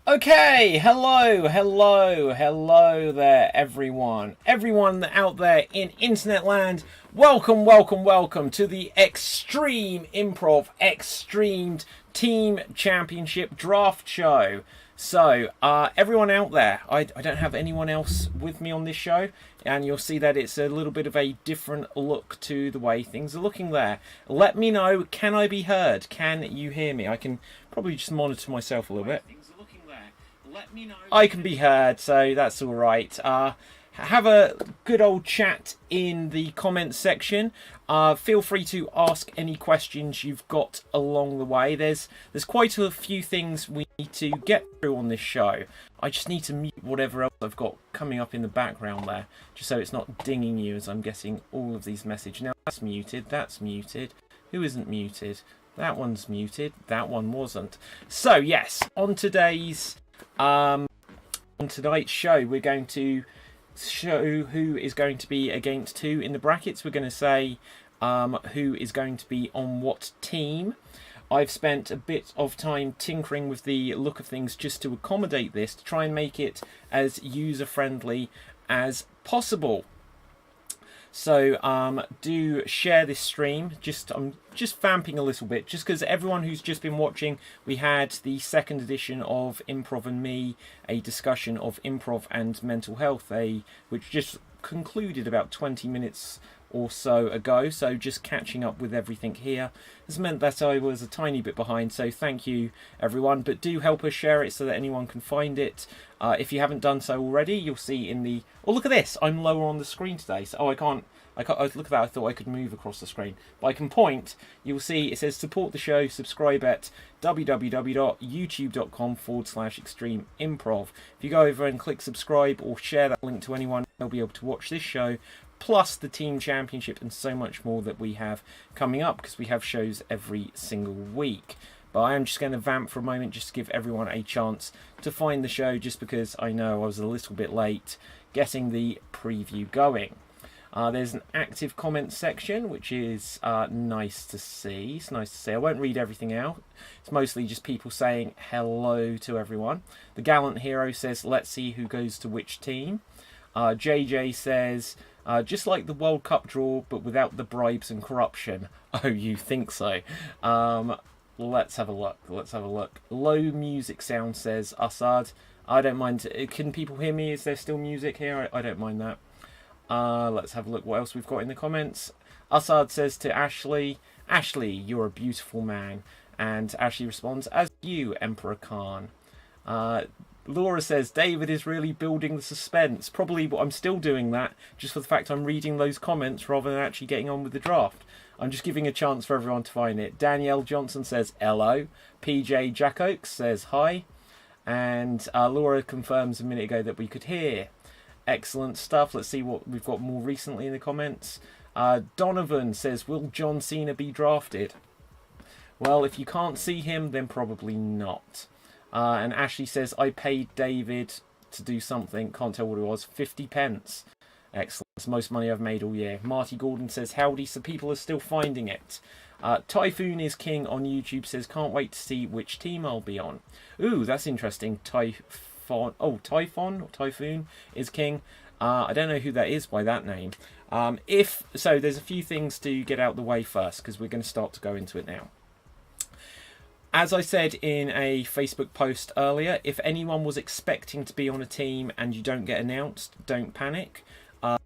Okay, hello there, everyone. Everyone out there in internet land, welcome to the Extreme Improv XStreamed Team Championship Draft Show. So, everyone out there, I don't have anyone else with me on this show, and you'll see that it's a little bit of a different look to the way things are looking there. Let me know, can I be heard? Can you hear me? I can probably just monitor myself a little bit. I can be heard, so that's all right. Have a good old chat in the comments section. Feel free to ask any questions you've got along the way. There's quite a few things we need to get through on this show. I just need to mute whatever else I've got coming up in the background there, just so it's not dinging you as I'm getting all of these messages. Now that's muted. Who isn't muted? That one's muted. That one wasn't. So yes, on tonight's show, we're going to show who is going to be against who in the brackets. We're going to say who is going to be on what team. I've spent a bit of time tinkering with the look of things just to accommodate this, to try and make it as user-friendly as possible. So do share this stream. I'm just vamping a little bit, just because everyone who's just been watching, we had the second edition of Improv and Me, a discussion of improv and mental health, which just concluded about 20 minutes or so ago. So just catching up with everything here has meant that I was a tiny bit behind, so thank you everyone, but do help us share it so that anyone can find it. If you haven't done so already, you'll see in the... Oh, look at this, I'm lower on the screen today, so I can't look at that. I thought I could move across the screen, but I can point. You'll see it says support the show, subscribe at www.youtube.com/extreme improv. If you go over and click subscribe or share that link to anyone, they'll be able to watch this show, plus the team championship and so much more that we have coming up, because we have shows every single week. But I am just going to vamp for a moment just to give everyone a chance to find the show, just because I know I was a little bit late getting the preview going. There's an active comment section, which is nice to see. It's nice to see. I won't read everything out. It's mostly just people saying hello to everyone. The Gallant Hero says, let's see who goes to which team. JJ says, just like the World Cup draw, but without the bribes and corruption. Oh, you think so? Let's have a look. Low music sound says Assad. I don't mind. Can people hear me? Is there still music here? I don't mind that. Let's have a look what else we've got in the comments. Assad says to Ashley, you're a beautiful man. And Ashley responds, as you, Emperor Khan. Laura says, David is really building the suspense. Probably I'm still doing that, just for the fact I'm reading those comments rather than actually getting on with the draft. I'm just giving a chance for everyone to find it. Danielle Johnson says, hello. PJ Jack Oaks says, hi. And Laura confirms a minute ago that we could hear. Excellent stuff. Let's see what we've got more recently in the comments. Donovan says, will John Cena be drafted? Well, if you can't see him, then probably not. And Ashley says, I paid David to do something, can't tell what it was, 50 pence. Excellent. It's the most money I've made all year. Marty Gordon says, howdy, so people are still finding it. Typhoon is King on YouTube says, can't wait to see which team I'll be on. Ooh, that's interesting. Typhoon is King. I don't know who that is by that name. So there's a few things to get out the way first, because we're going to start to go into it now. As I said in a Facebook post earlier, if anyone was expecting to be on a team and you don't get announced, don't panic,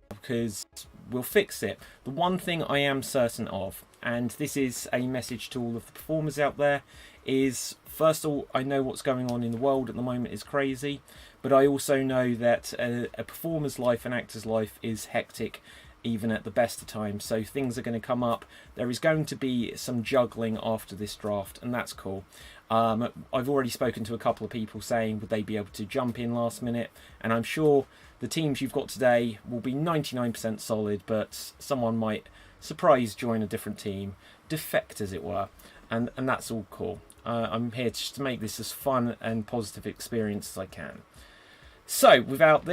because we'll fix it. The one thing I am certain of, and this is a message to all of the performers out there, is first of all, I know what's going on in the world at the moment is crazy, but I also know that a performer's life, an actor's life, is hectic even at the best of times, so things are going to come up. There is going to be some juggling after this draft, and that's cool. I've already spoken to a couple of people saying would they be able to jump in last minute, and I'm sure the teams you've got today will be 99% solid, but someone might surprise join a different team, defect as it were, and that's all cool. I'm here just to make this as fun and positive experience as I can. So, without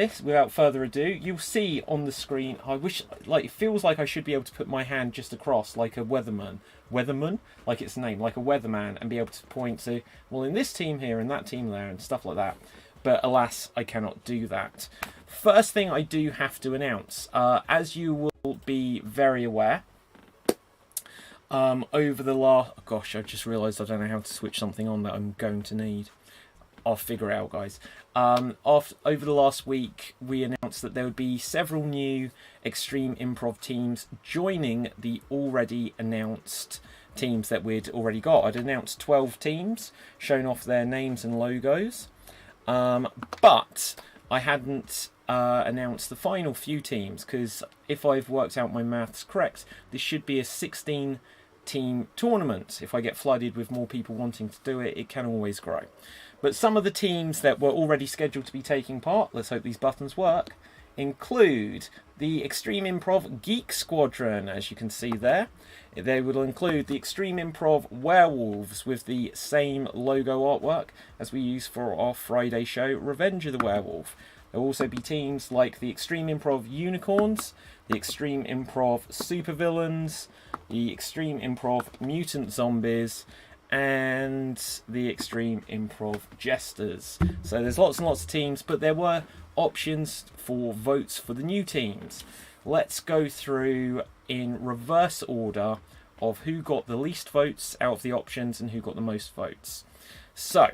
further ado, you'll see on the screen. I wish, like, it feels like I should be able to put my hand just across, like a weatherman, like its name, like a weatherman, and be able to point to, well, in this team here and that team there and stuff like that. But alas, I cannot do that. First thing I do have to announce, as you will be very aware, over the last, oh gosh, I just realised I don't know how to switch something on that I'm going to need. I'll figure it out, guys. Over the last week, we announced that there would be several new Extreme Improv teams joining the already announced teams that we'd already got. I'd announced 12 teams, shown off their names and logos, but I hadn't announced the final few teams, because if I've worked out my maths correct, this should be a 16-team tournament. If I get flooded with more people wanting to do it, it can always grow. But some of the teams that were already scheduled to be taking part, let's hope these buttons work, include the Extreme Improv Geek Squadron, as you can see there. They will include the Extreme Improv Werewolves with the same logo artwork as we use for our Friday show, Revenge of the Werewolf. There will also be teams like the Extreme Improv Unicorns, the Extreme Improv Supervillains, the Extreme Improv Mutant Zombies, and the Extreme Improv Jesters. So there's lots and lots of teams, but there were options for votes for the new teams. Let's go through in reverse order of who got the least votes out of the options and who got the most votes. So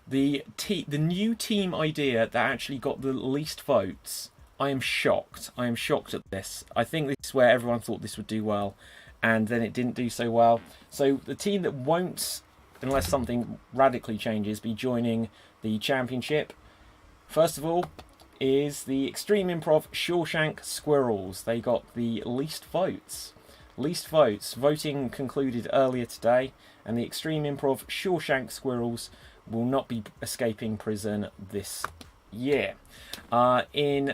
the new team idea that actually got the least votes, I am shocked. I am shocked at this. I think this is where everyone thought this would do well, and then it didn't do so well. So the team that won't, unless something radically changes, be joining the championship, first of all, is the Extreme Improv Shawshank Squirrels. They got the least votes. Least votes. Voting concluded earlier today, and the Extreme Improv Shawshank Squirrels will not be escaping prison this year. In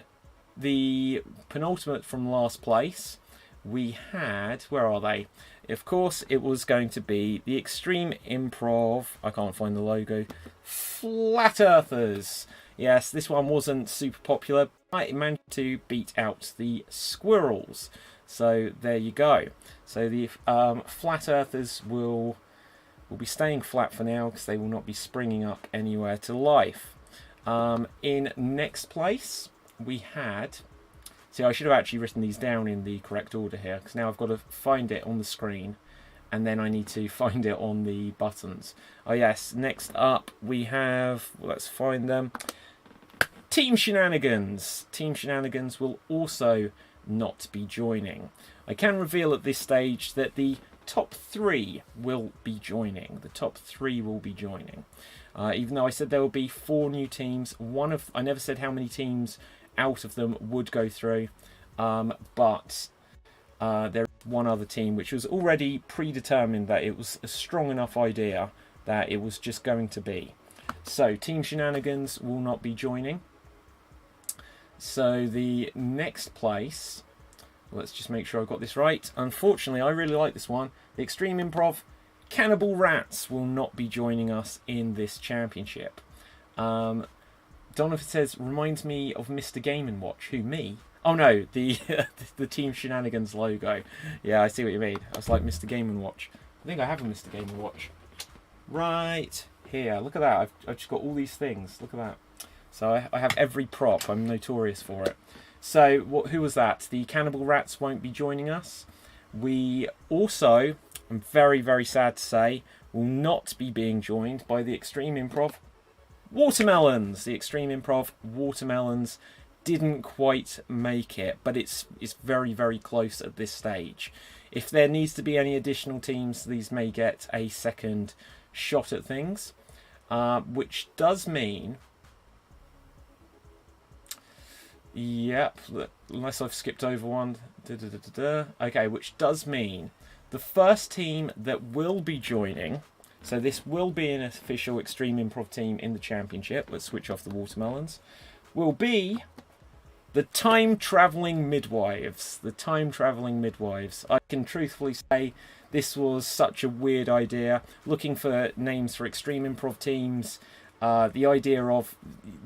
the penultimate from last place, we had, where are they? Of course, it was going to be the Extreme Improv, I can't find the logo, Flat Earthers. Yes, this one wasn't super popular, but it managed to beat out the Squirrels. So there you go. So the Flat Earthers will be staying flat for now, because they will not be springing up anywhere to life. In next place, we had... See, I should have actually written these down in the correct order here, because now I've got to find it on the screen, and then I need to find it on the buttons. Oh yes, next up we have, well, let's find them, Team Shenanigans. Team Shenanigans will also not be joining. I can reveal at this stage that the top 3 will be joining. The top 3 will be joining. Even though I said there will be 4 new teams, I never said how many teams out of them would go through, but there is one other team which was already predetermined that it was a strong enough idea that it was just going to be. So Team Shenanigans will not be joining. So the next place, let's just make sure I've got this right. Unfortunately, I really like this one. The Extreme Improv Cannibal Rats will not be joining us in this championship. Donovan says, reminds me of Mr. Game & Watch. Who, me? Oh no, the Team Shenanigans logo. Yeah, I see what you mean. I was like, Mr. Game & Watch. I think I have a Mr. Game & Watch. Right here. Look at that. I've just got all these things. Look at that. So I have every prop. I'm notorious for it. So who was that? The Cannibal Rats won't be joining us. We also, I'm very, very sad to say, will not be being joined by the Extreme Improv Watermelons. The Extreme Improv Watermelons didn't quite make it, but it's very, very close at this stage. If there needs to be any additional teams, these may get a second shot at things, which does mean, yep, unless I've skipped over one, okay, which does mean the first team that will be joining, so this will be an official Extreme Improv team in the championship, let's switch off the watermelons, will be the Time Travelling Midwives. The Time Travelling Midwives. I can truthfully say this was such a weird idea. Looking for names for Extreme Improv teams, The idea of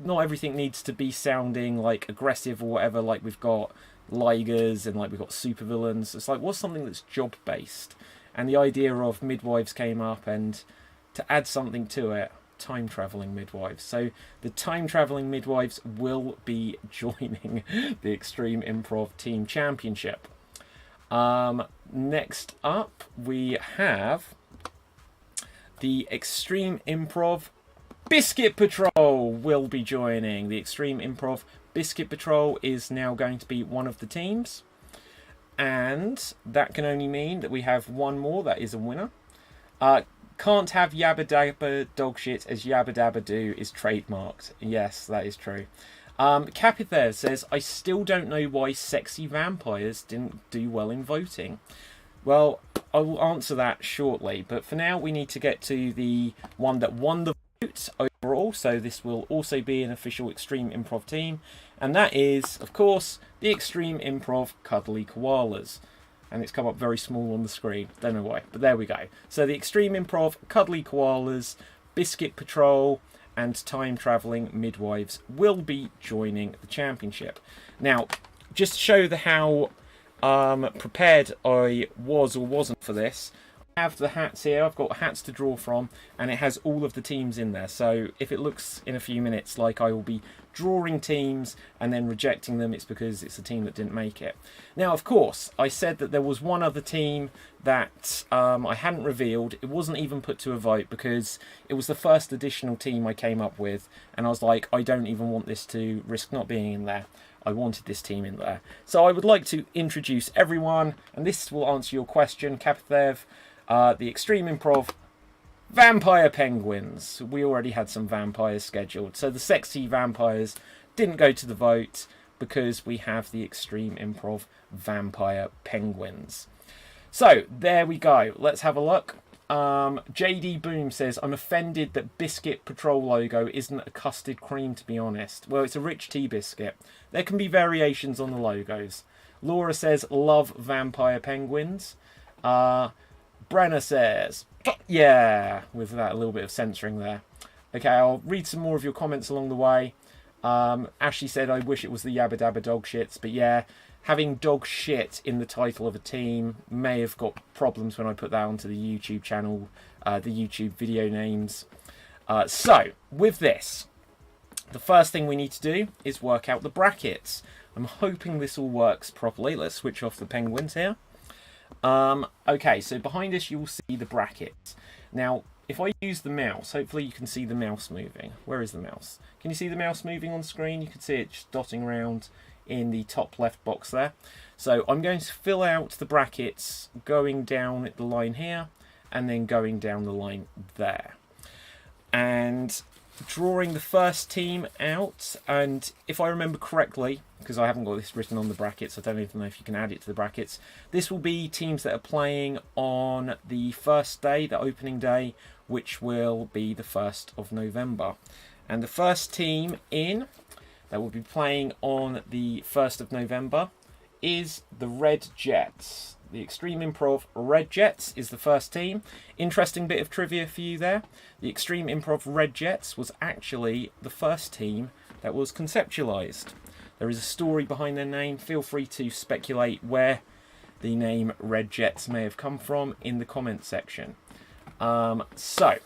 not everything needs to be sounding like aggressive or whatever, like we've got ligers and like we've got supervillains. It's like, what's something that's job based? And the idea of midwives came up, and to add something to it, time traveling midwives. So the time traveling midwives will be joining the Extreme Improv Team Championship. Next up, we have the Extreme Improv Biscuit Patrol will be joining. The Extreme Improv Biscuit Patrol is now going to be one of the teams, and that can only mean that we have one more that is a winner. Can't have Yabba Dabba Dog Shit as Yabba Dabba Do is trademarked. Yes, that is true. Capither says, I still don't know why sexy vampires didn't do well in voting. Well, I will answer that shortly, but for now we need to get to the one that won the vote overall, so this will also be an official Extreme Improv team, and that is, of course, the Extreme Improv Cuddly Koalas. And it's come up very small on the screen, don't know why, but there we go. So the Extreme Improv Cuddly Koalas, Biscuit Patrol, and Time Travelling Midwives will be joining the championship. Now, just to show how prepared I was or wasn't for this, I have the hats here. I've got hats to draw from, and it has all of the teams in there. So if it looks in a few minutes like I will be drawing teams and then rejecting them, it's because it's a team that didn't make it. Now, of course, I said that there was one other team that I hadn't revealed. It wasn't even put to a vote because it was the first additional team I came up with, and I was like, I don't even want this to risk not being in there. I wanted this team in there. So I would like to introduce everyone, and this will answer your question, Kapithev. The Extreme Improv Vampire Penguins. We already had some vampires scheduled, so the sexy vampires didn't go to the vote because we have the Extreme Improv Vampire Penguins. So there we go. Let's have a look. JD Boom says, I'm offended that Biscuit Patrol logo isn't a custard cream, to be honest. Well, it's a rich tea biscuit. There can be variations on the logos. Laura says, love vampire penguins. Brenner says, yeah, with that little bit of censoring there. Okay, I'll read some more of your comments along the way. Ashley said, I wish it was the Yabba Dabba Dog Shits, but yeah, having dog shit in the title of a team may have got problems when I put that onto the YouTube channel, the YouTube video names. So, with this, the first thing we need to do is work out the brackets. I'm hoping this all works properly. Let's switch off the penguins here. Okay, so behind us you'll see the brackets. Now, if I use the mouse, hopefully you can see the mouse moving. Where is the mouse? Can you see the mouse moving on screen? You can see it just dotting around in the top left box there. So I'm going to fill out the brackets going down the line here and then going down the line there. And drawing the first team out, and if I remember correctly, because I haven't got this written on the brackets, I don't even know if you can add it to the brackets, this will be teams that are playing on the first day, the opening day, which will be the 1st of November. And the first team in that will be playing on the 1st of November is the Red Jets. The Extreme Improv Red Jets is the first team. Interesting bit of trivia for you there. The Extreme Improv Red Jets was actually the first team that was conceptualized. There is a story behind their name. Feel free to speculate where the name Red Jets may have come from in the comments section. So,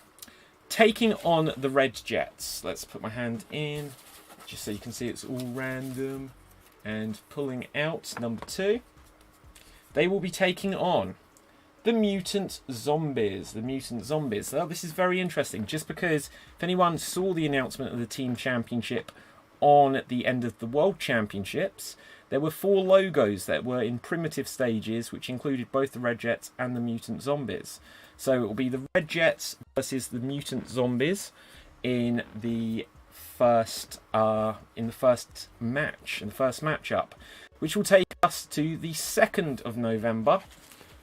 taking on the Red Jets. Let's put my hand in, just so you can see it's all random. And pulling out number 2. They will be taking on the Mutant Zombies. The Mutant Zombies. Now, this is very interesting, just because if anyone saw the announcement of the Team Championship on the end of the World Championships, there were 4 logos that were in primitive stages, which included both the Red Jets and the Mutant Zombies. So it will be the Red Jets versus the Mutant Zombies in the first matchup, which will take us to the 2nd of November.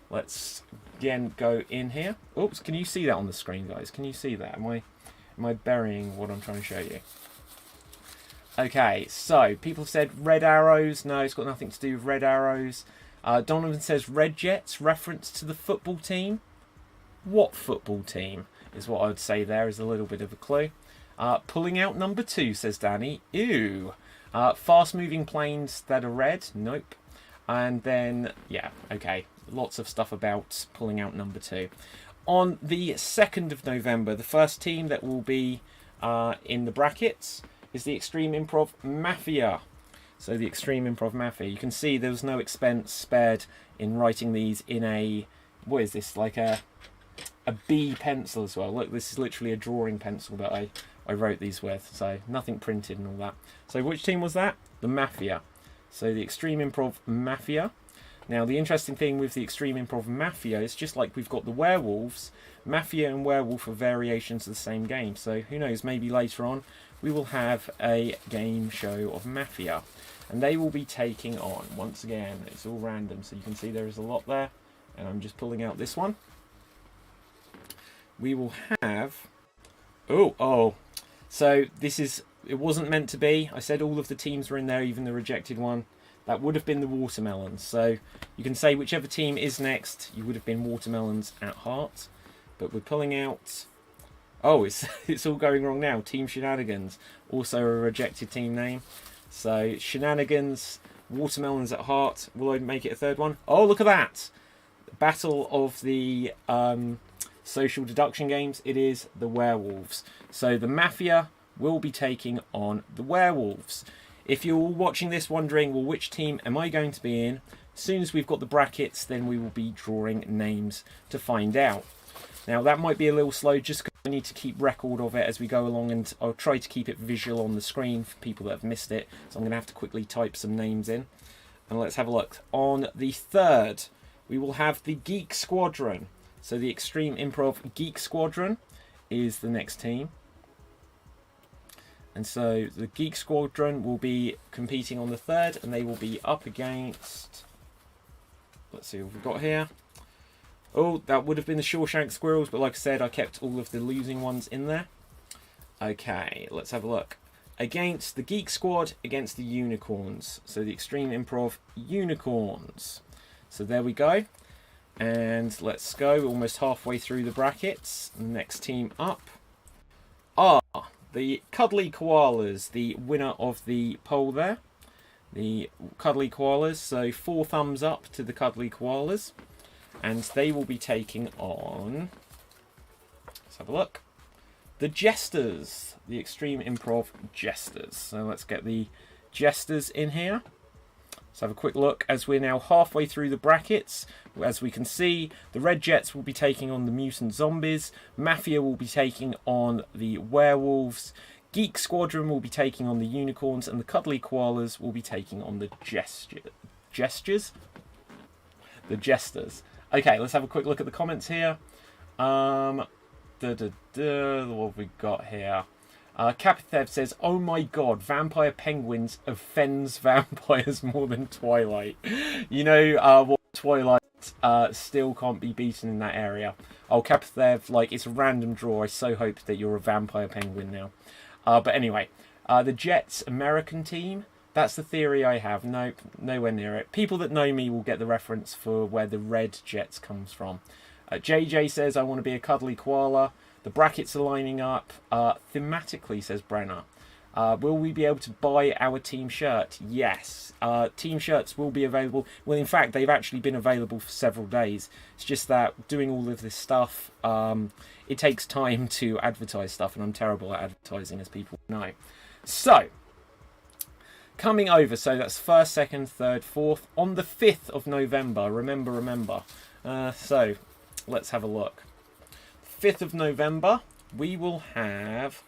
Let's again go in here. Oops, can you see that on the screen, guys? Can you see that? Am I burying what I'm trying to show you? Okay, so people have said red arrows. No, it's got nothing to do with red arrows. Donovan says Red Jets, reference to the football team. What football team is what I would say there, is a little bit of a clue. Pulling out number 2, says Danny. Ew. Fast-moving planes that are red. Nope. And then, yeah, okay. Lots of stuff about pulling out number 2. On the 2nd of November, the first team that will be in the brackets is the Extreme Improv Mafia. So the Extreme Improv Mafia. You can see there was no expense spared in writing these in a, what is this, like a B pencil as well. Look, this is literally a drawing pencil that I wrote these with. So nothing printed and all that. So which team was that? The Mafia. So the Extreme Improv Mafia. Now the interesting thing with the Extreme Improv Mafia is just like we've got the Werewolves, Mafia and Werewolf are variations of the same game. So who knows, maybe later on we will have a game show of Mafia. And they will be taking on, once again, it's all random, so you can see there is a lot there. And I'm just pulling out this one. We will have... Oh. So this is... It wasn't meant to be. I said all of the teams were in there, even the rejected one. That would have been the Watermelons. So you can say whichever team is next, you would have been Watermelons at heart. But we're pulling out... Oh, it's all going wrong now. Team Shenanigans. Also a rejected team name. So, Shenanigans, Watermelons at heart. Will I make it a third one? Oh, look at that! Battle of the social deduction games. It is the Werewolves. So, the Mafia will be taking on the Werewolves. If you're watching this wondering, well, which team am I going to be in? As soon as we've got the brackets, then we will be drawing names to find out. Now, that might be a little slow just because I need to keep record of it as we go along, and I'll try to keep it visual on the screen for people that have missed it. So I'm going to have to quickly type some names in. And let's have a look. On the 3rd, we will have the Geek Squadron. So the Extreme Improv Geek Squadron is the next team. And so the Geek Squadron will be competing on the 3rd, and they will be up against... Let's see what we've got here. Oh, that would have been the Shawshank Squirrels, but like I said, I kept all of the losing ones in there. Okay, let's have a look. Against the Geek Squad, against the Unicorns. So the Extreme Improv Unicorns. So there we go. And let's go. We're almost halfway through the brackets. Next team up are the Cuddly Koalas, the winner of the poll there. The Cuddly Koalas, so 4 thumbs up to the Cuddly Koalas. And they will be taking on, let's have a look, the Jesters, the Extreme Improv Jesters. So let's get the Jesters in here. Let's have a quick look as we're now halfway through the brackets. As we can see, the Red Jets will be taking on the Mutant Zombies. Mafia will be taking on the Werewolves. Geek Squadron will be taking on the Unicorns. And the Cuddly Koalas will be taking on the Gestures? The Jesters. Okay, let's have a quick look at the comments here. What have we got here? Capithev says, oh my god, Vampire Penguins offends vampires more than Twilight. You know what, Twilight still can't be beaten in that area. Oh, Capithev, like, it's a random draw. I so hope that you're a Vampire Penguin now. But anyway, the Jets American team. That's the theory I have. Nope, nowhere near it. People that know me will get the reference for where the Red Jets comes from. JJ says, I want to be a cuddly koala. The brackets are lining up. Thematically, says Brenner. Will we be able to buy our team shirt? Yes. Team shirts will be available. Well, in fact, they've actually been available for several days. It's just that doing all of this stuff, it takes time to advertise stuff, and I'm terrible at advertising, as people know. So... coming over, so that's 1st, 2nd, 3rd, 4th, on the 5th of November, remember. So, let's have a look. 5th of November, we will have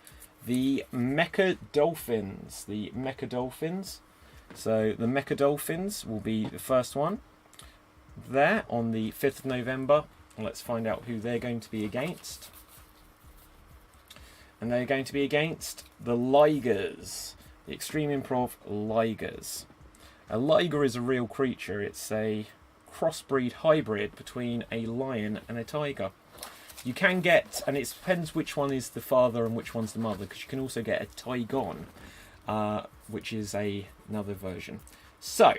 the Mecha Dolphins. So, the Mecha Dolphins will be the first one there on the 5th of November. Let's find out who they're going to be against. And they're going to be against the Ligers. The Extreme Improv Ligers. A liger is a real creature. It's a crossbreed hybrid between a lion and a tiger. You can get, and it depends which one is the father and which one's the mother, because you can also get a Tygon, which is another version. So,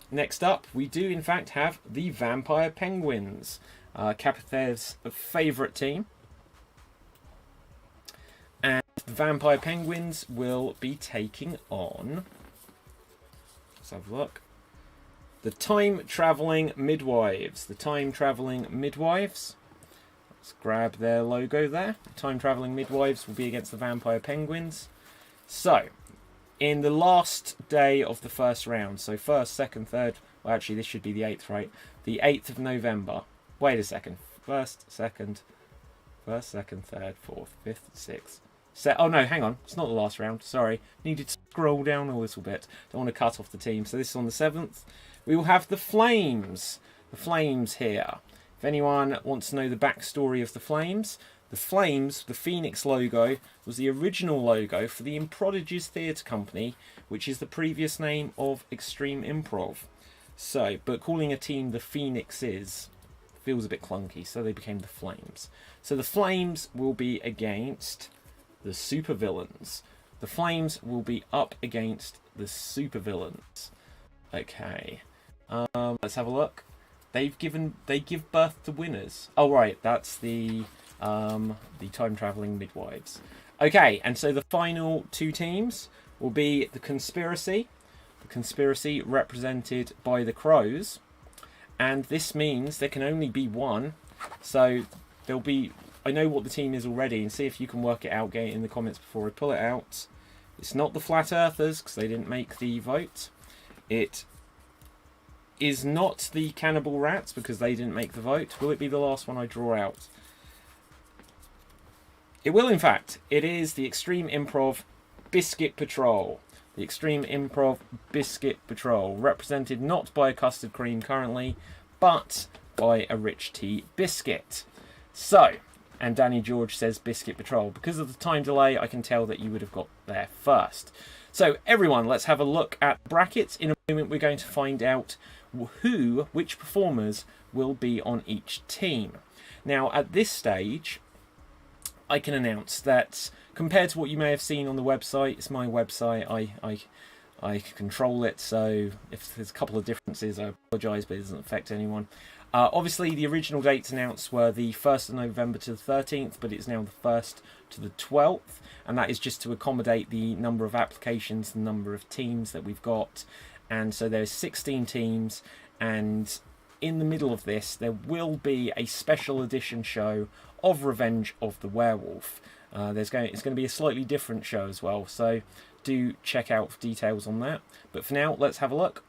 next up, we do in fact have the Vampire Penguins, Capithev's favourite team. And the Vampire Penguins will be taking on... Let's have a look. The Time Travelling Midwives. The Time Travelling Midwives. Let's grab their logo there. The Time Travelling Midwives will be against the Vampire Penguins. So, in the last day of the first round, so first, second, third... Well, actually, this should be the 8th, right? The 8th of November. Wait a second. First, second, third, fourth, fifth, sixth. Oh no, hang on. It's not the last round. Sorry. Needed to scroll down a little bit. Don't want to cut off the team. So this is on the 7th. We will have the Flames. The Flames here. If anyone wants to know the backstory of the Flames, the Phoenix logo, was the original logo for the Improdigies Theatre Company, which is the previous name of Extreme Improv. So, but calling a team the Phoenixes feels a bit clunky, so they became the Flames. So the Flames will be against the supervillains. The Flames will be up against the supervillains. Okay. Let's have a look. They give birth to winners. Oh right, that's the Time Travelling Midwives. Okay, and so the final two teams will be the Conspiracy. The Conspiracy represented by the Crows. And this means there can only be one. So there'll be... I know what the team is already, and see if you can work it out, get it in the comments before I pull it out. It's not the Flat Earthers, because they didn't make the vote. It is not the Cannibal Rats, because they didn't make the vote. Will it be the last one I draw out? It will, in fact. It is the Extreme Improv Biscuit Patrol. The Extreme Improv Biscuit Patrol, represented not by a custard cream currently, but by a rich tea biscuit. So, and Danny George says Biscuit Patrol. Because of the time delay, I can tell that you would have got there first. So, everyone, let's have a look at brackets. In a moment, we're going to find out which performers will be on each team. Now, at this stage, I can announce that compared to what you may have seen on the website, it's my website, I control it, so if there's a couple of differences, I apologise, but it doesn't affect anyone. Obviously, the original dates announced were the 1st of November to the 13th, but it's now the 1st to the 12th, and that is just to accommodate the number of applications, the number of teams that we've got. And so there's 16 teams, and in the middle of this, there will be a special edition show of Revenge of the Werewolf. It's going to be a slightly different show as well, so do check out details on that. But for now, let's have a look.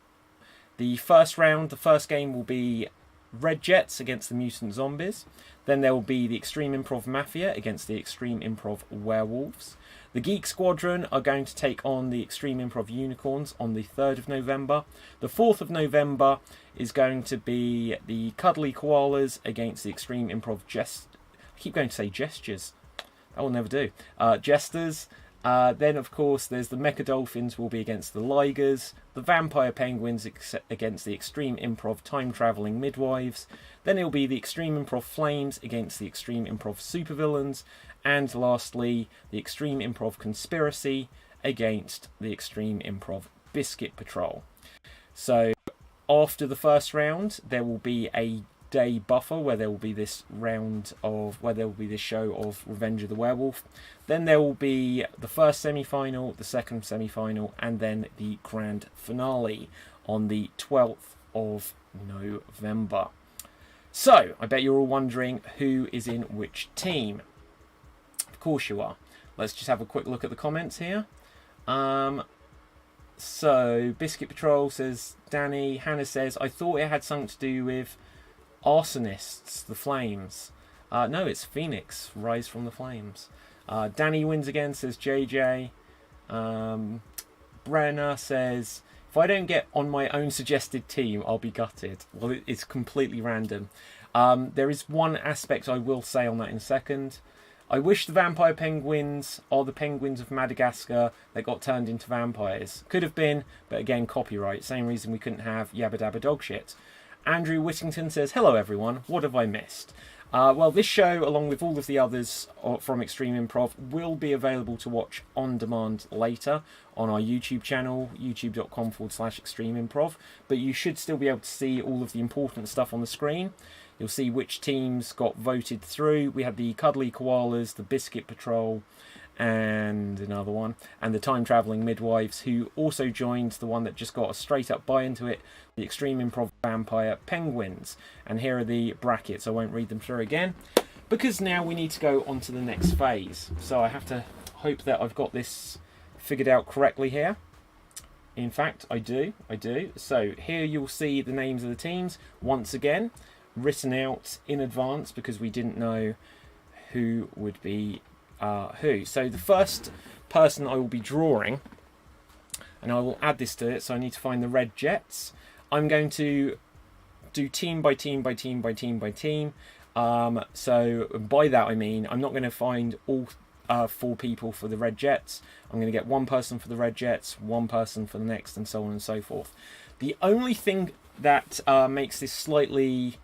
The first round, the first game will be Red Jets against the Mutant Zombies. Then there will be the Extreme Improv Mafia against the Extreme Improv Werewolves. The Geek Squadron are going to take on the Extreme Improv Unicorns on the 3rd of November. The 4th of November is going to be the Cuddly Koalas against the Extreme Improv I keep going to say Gestures. That will never do. Jesters. Then, of course, there's the Mecha Dolphins will be against the Ligers. The Vampire Penguins against the Extreme Improv Time Travelling Midwives. Then it will be the Extreme Improv Flames against the Extreme Improv Supervillains. And lastly, the Extreme Improv Conspiracy against the Extreme Improv Biscuit Patrol. So, after the first round, there will be a day buffer where there will be this show of Revenge of the Werewolf. Then there will be the first semi-final, the second semi-final, and then the grand finale on the 12th of November. So, I bet you're all wondering who is in which team. Of course you are. Let's just have a quick look at the comments here. So, Biscuit Patrol says, Danny. Hannah says, I thought it had something to do with arsonists, the Flames. No, it's Phoenix, Rise from the Flames. Danny wins again, says JJ. Brenner says, if I don't get on my own suggested team, I'll be gutted. Well, it's completely random. There is one aspect I will say on that in a second. I wish the Vampire Penguins are the penguins of Madagascar that got turned into vampires. Could have been, but again, copyright. Same reason we couldn't have Yabba Dabba Dog Shit. Andrew Whittington says, hello everyone, what have I missed? Well, this show, along with all of the others from Extreme Improv, will be available to watch on demand later on our YouTube channel, youtube.com/Extreme Improv. But you should still be able to see all of the important stuff on the screen. You'll see which teams got voted through. We had the Cuddly Koalas, the Biscuit Patrol, and another one, and the Time Travelling Midwives, who also joined the one that just got a straight up buy into it, the Extreme Improv Vampire Penguins. And here are the brackets. I won't read them through again, because now we need to go on to the next phase. So I have to hope that I've got this figured out correctly here. In fact, I do. So here you'll see the names of the teams, once again, written out in advance, because we didn't know who would be who. So the first person I will be drawing, and I will add this to it, so I need to find the red jets. I'm going to do team by team by team by team by team. So by that I mean I'm not going to find all 4 people for the red jets. I'm going to get 1 person for the red jets, 1 person for the next, and so on and so forth. The only thing that makes this slightly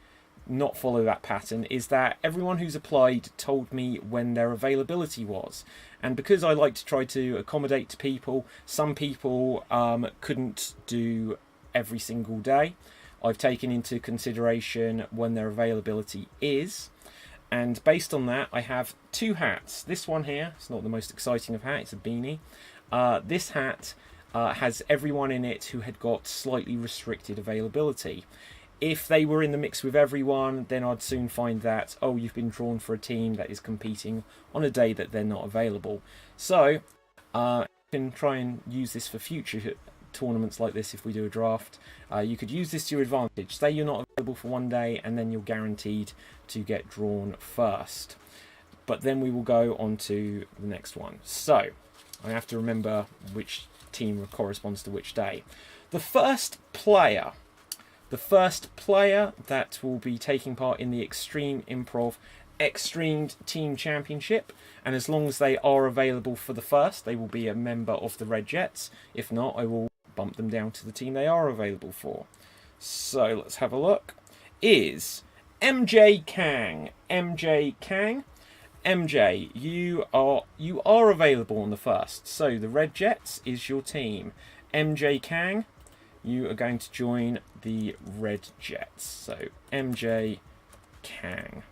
not follow that pattern is that everyone who's applied told me when their availability was, and because I like to try to accommodate to people, some people couldn't do every single day. I've taken into consideration when their availability is, and based on that I have 2 hats. This one here, it's not the most exciting of hats, it's a beanie. This hat has everyone in it who had got slightly restricted availability. If they were in the mix with everyone, then I'd soon find that, oh, you've been drawn for a team that is competing on a day that they're not available. So, you can try and use this for future tournaments like this if we do a draft. You could use this to your advantage. Say you're not available for one day, and then you're guaranteed to get drawn first. But then we will go on to the next one. So, I have to remember which team corresponds to which day. The first player that will be taking part in the Extreme Improv XStreamed Team Championship, and as long as they are available for the first, they will be a member of the Red Jets. If not, I will bump them down to the team they are available for. So let's have a look. Is MJ Kang. MJ, you are available on the first. So the Red Jets is your team. MJ Kang, you are going to join the Red Jets. So MJ Kang.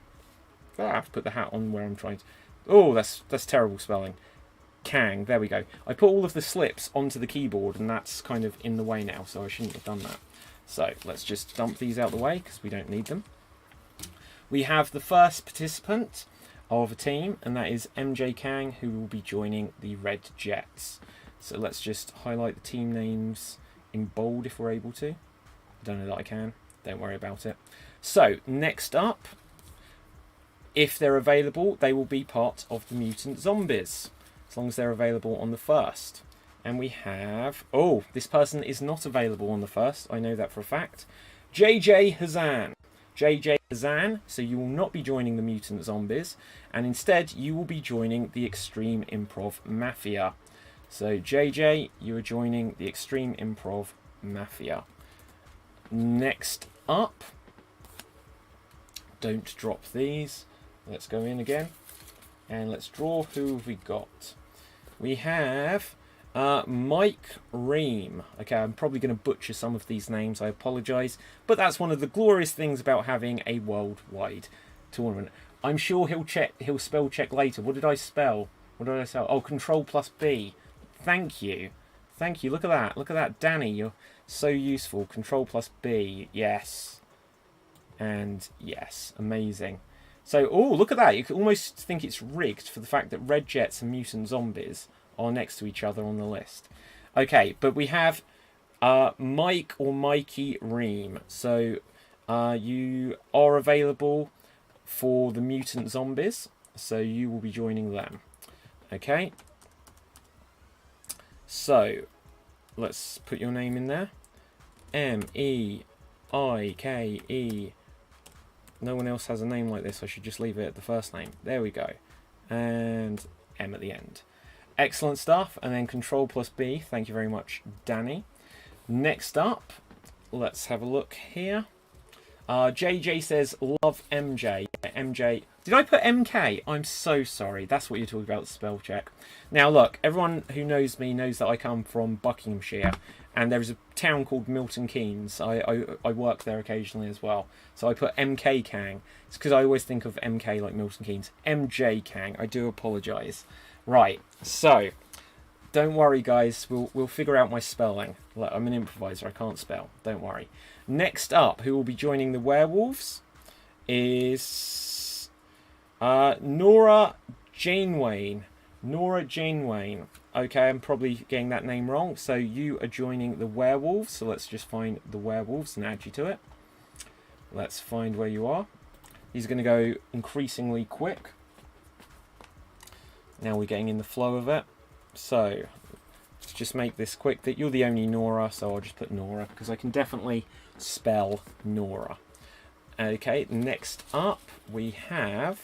I have to put the hat on where I'm trying to... Oh, that's terrible spelling. Kang, there we go. I put all of the slips onto the keyboard, and that's kind of in the way now, so I shouldn't have done that. So let's just dump these out the way, because we don't need them. We have the first participant of a team, and that is MJ Kang, who will be joining the Red Jets. So let's just highlight the team names in bold if we're able to. I don't know that I can. Don't worry about it. So next up, if they're available, they will be part of the Mutant Zombies, as long as they're available on the first. And we have... Oh, this person is not available on the first. I know that for a fact. JJ Hazan. JJ Hazan, so you will not be joining the Mutant Zombies, and instead you will be joining the Extreme Improv Mafia. So JJ, you are joining the Extreme Improv Mafia. Next up, don't drop these. Let's go in again, and let's draw. Who have we got? We have Mike Ream. Okay, I'm probably going to butcher some of these names, I apologise, but that's one of the glorious things about having a worldwide tournament. I'm sure he'll spell check later. What did I spell? Oh, Control plus B. Thank you. Look at that, Danny, you're so useful. Control plus B, yes. And yes, amazing. So, oh, look at that. You could almost think it's rigged for the fact that Red Jets and Mutant Zombies are next to each other on the list. Okay, but we have Mike or Mikey Ream. So, you are available for the Mutant Zombies, so you will be joining them. Okay. So, let's put your name in there. M-E-I-K-E. No one else has a name like this. I should just leave it at the first name. There we go. And M at the end. Excellent stuff. And then Control plus B. Thank you very much, Danny. Next up, let's have a look here. JJ says, love MJ. MJ. Did I put MK? I'm so sorry. That's what you're talking about, spell check. Now look, everyone who knows me knows that I come from Buckinghamshire, and there is a town called Milton Keynes. I work there occasionally as well. So I put MK Kang. It's because I always think of MK like Milton Keynes. MJ Kang. I do apologise. Right, so don't worry, guys. We'll figure out my spelling. Look, I'm an improviser. I can't spell. Don't worry. Next up, who will be joining the werewolves is Nora Janewayne. Nora Janewayne. Okay, I'm probably getting that name wrong. So you are joining the werewolves. So let's just find the werewolves and add you to it. Let's find where you are. He's going to go increasingly quick. Now we're getting in the flow of it. So let's just make this quick. That you're the only Nora, so I'll just put Nora because I can definitely spell Nora. Okay, next up we have.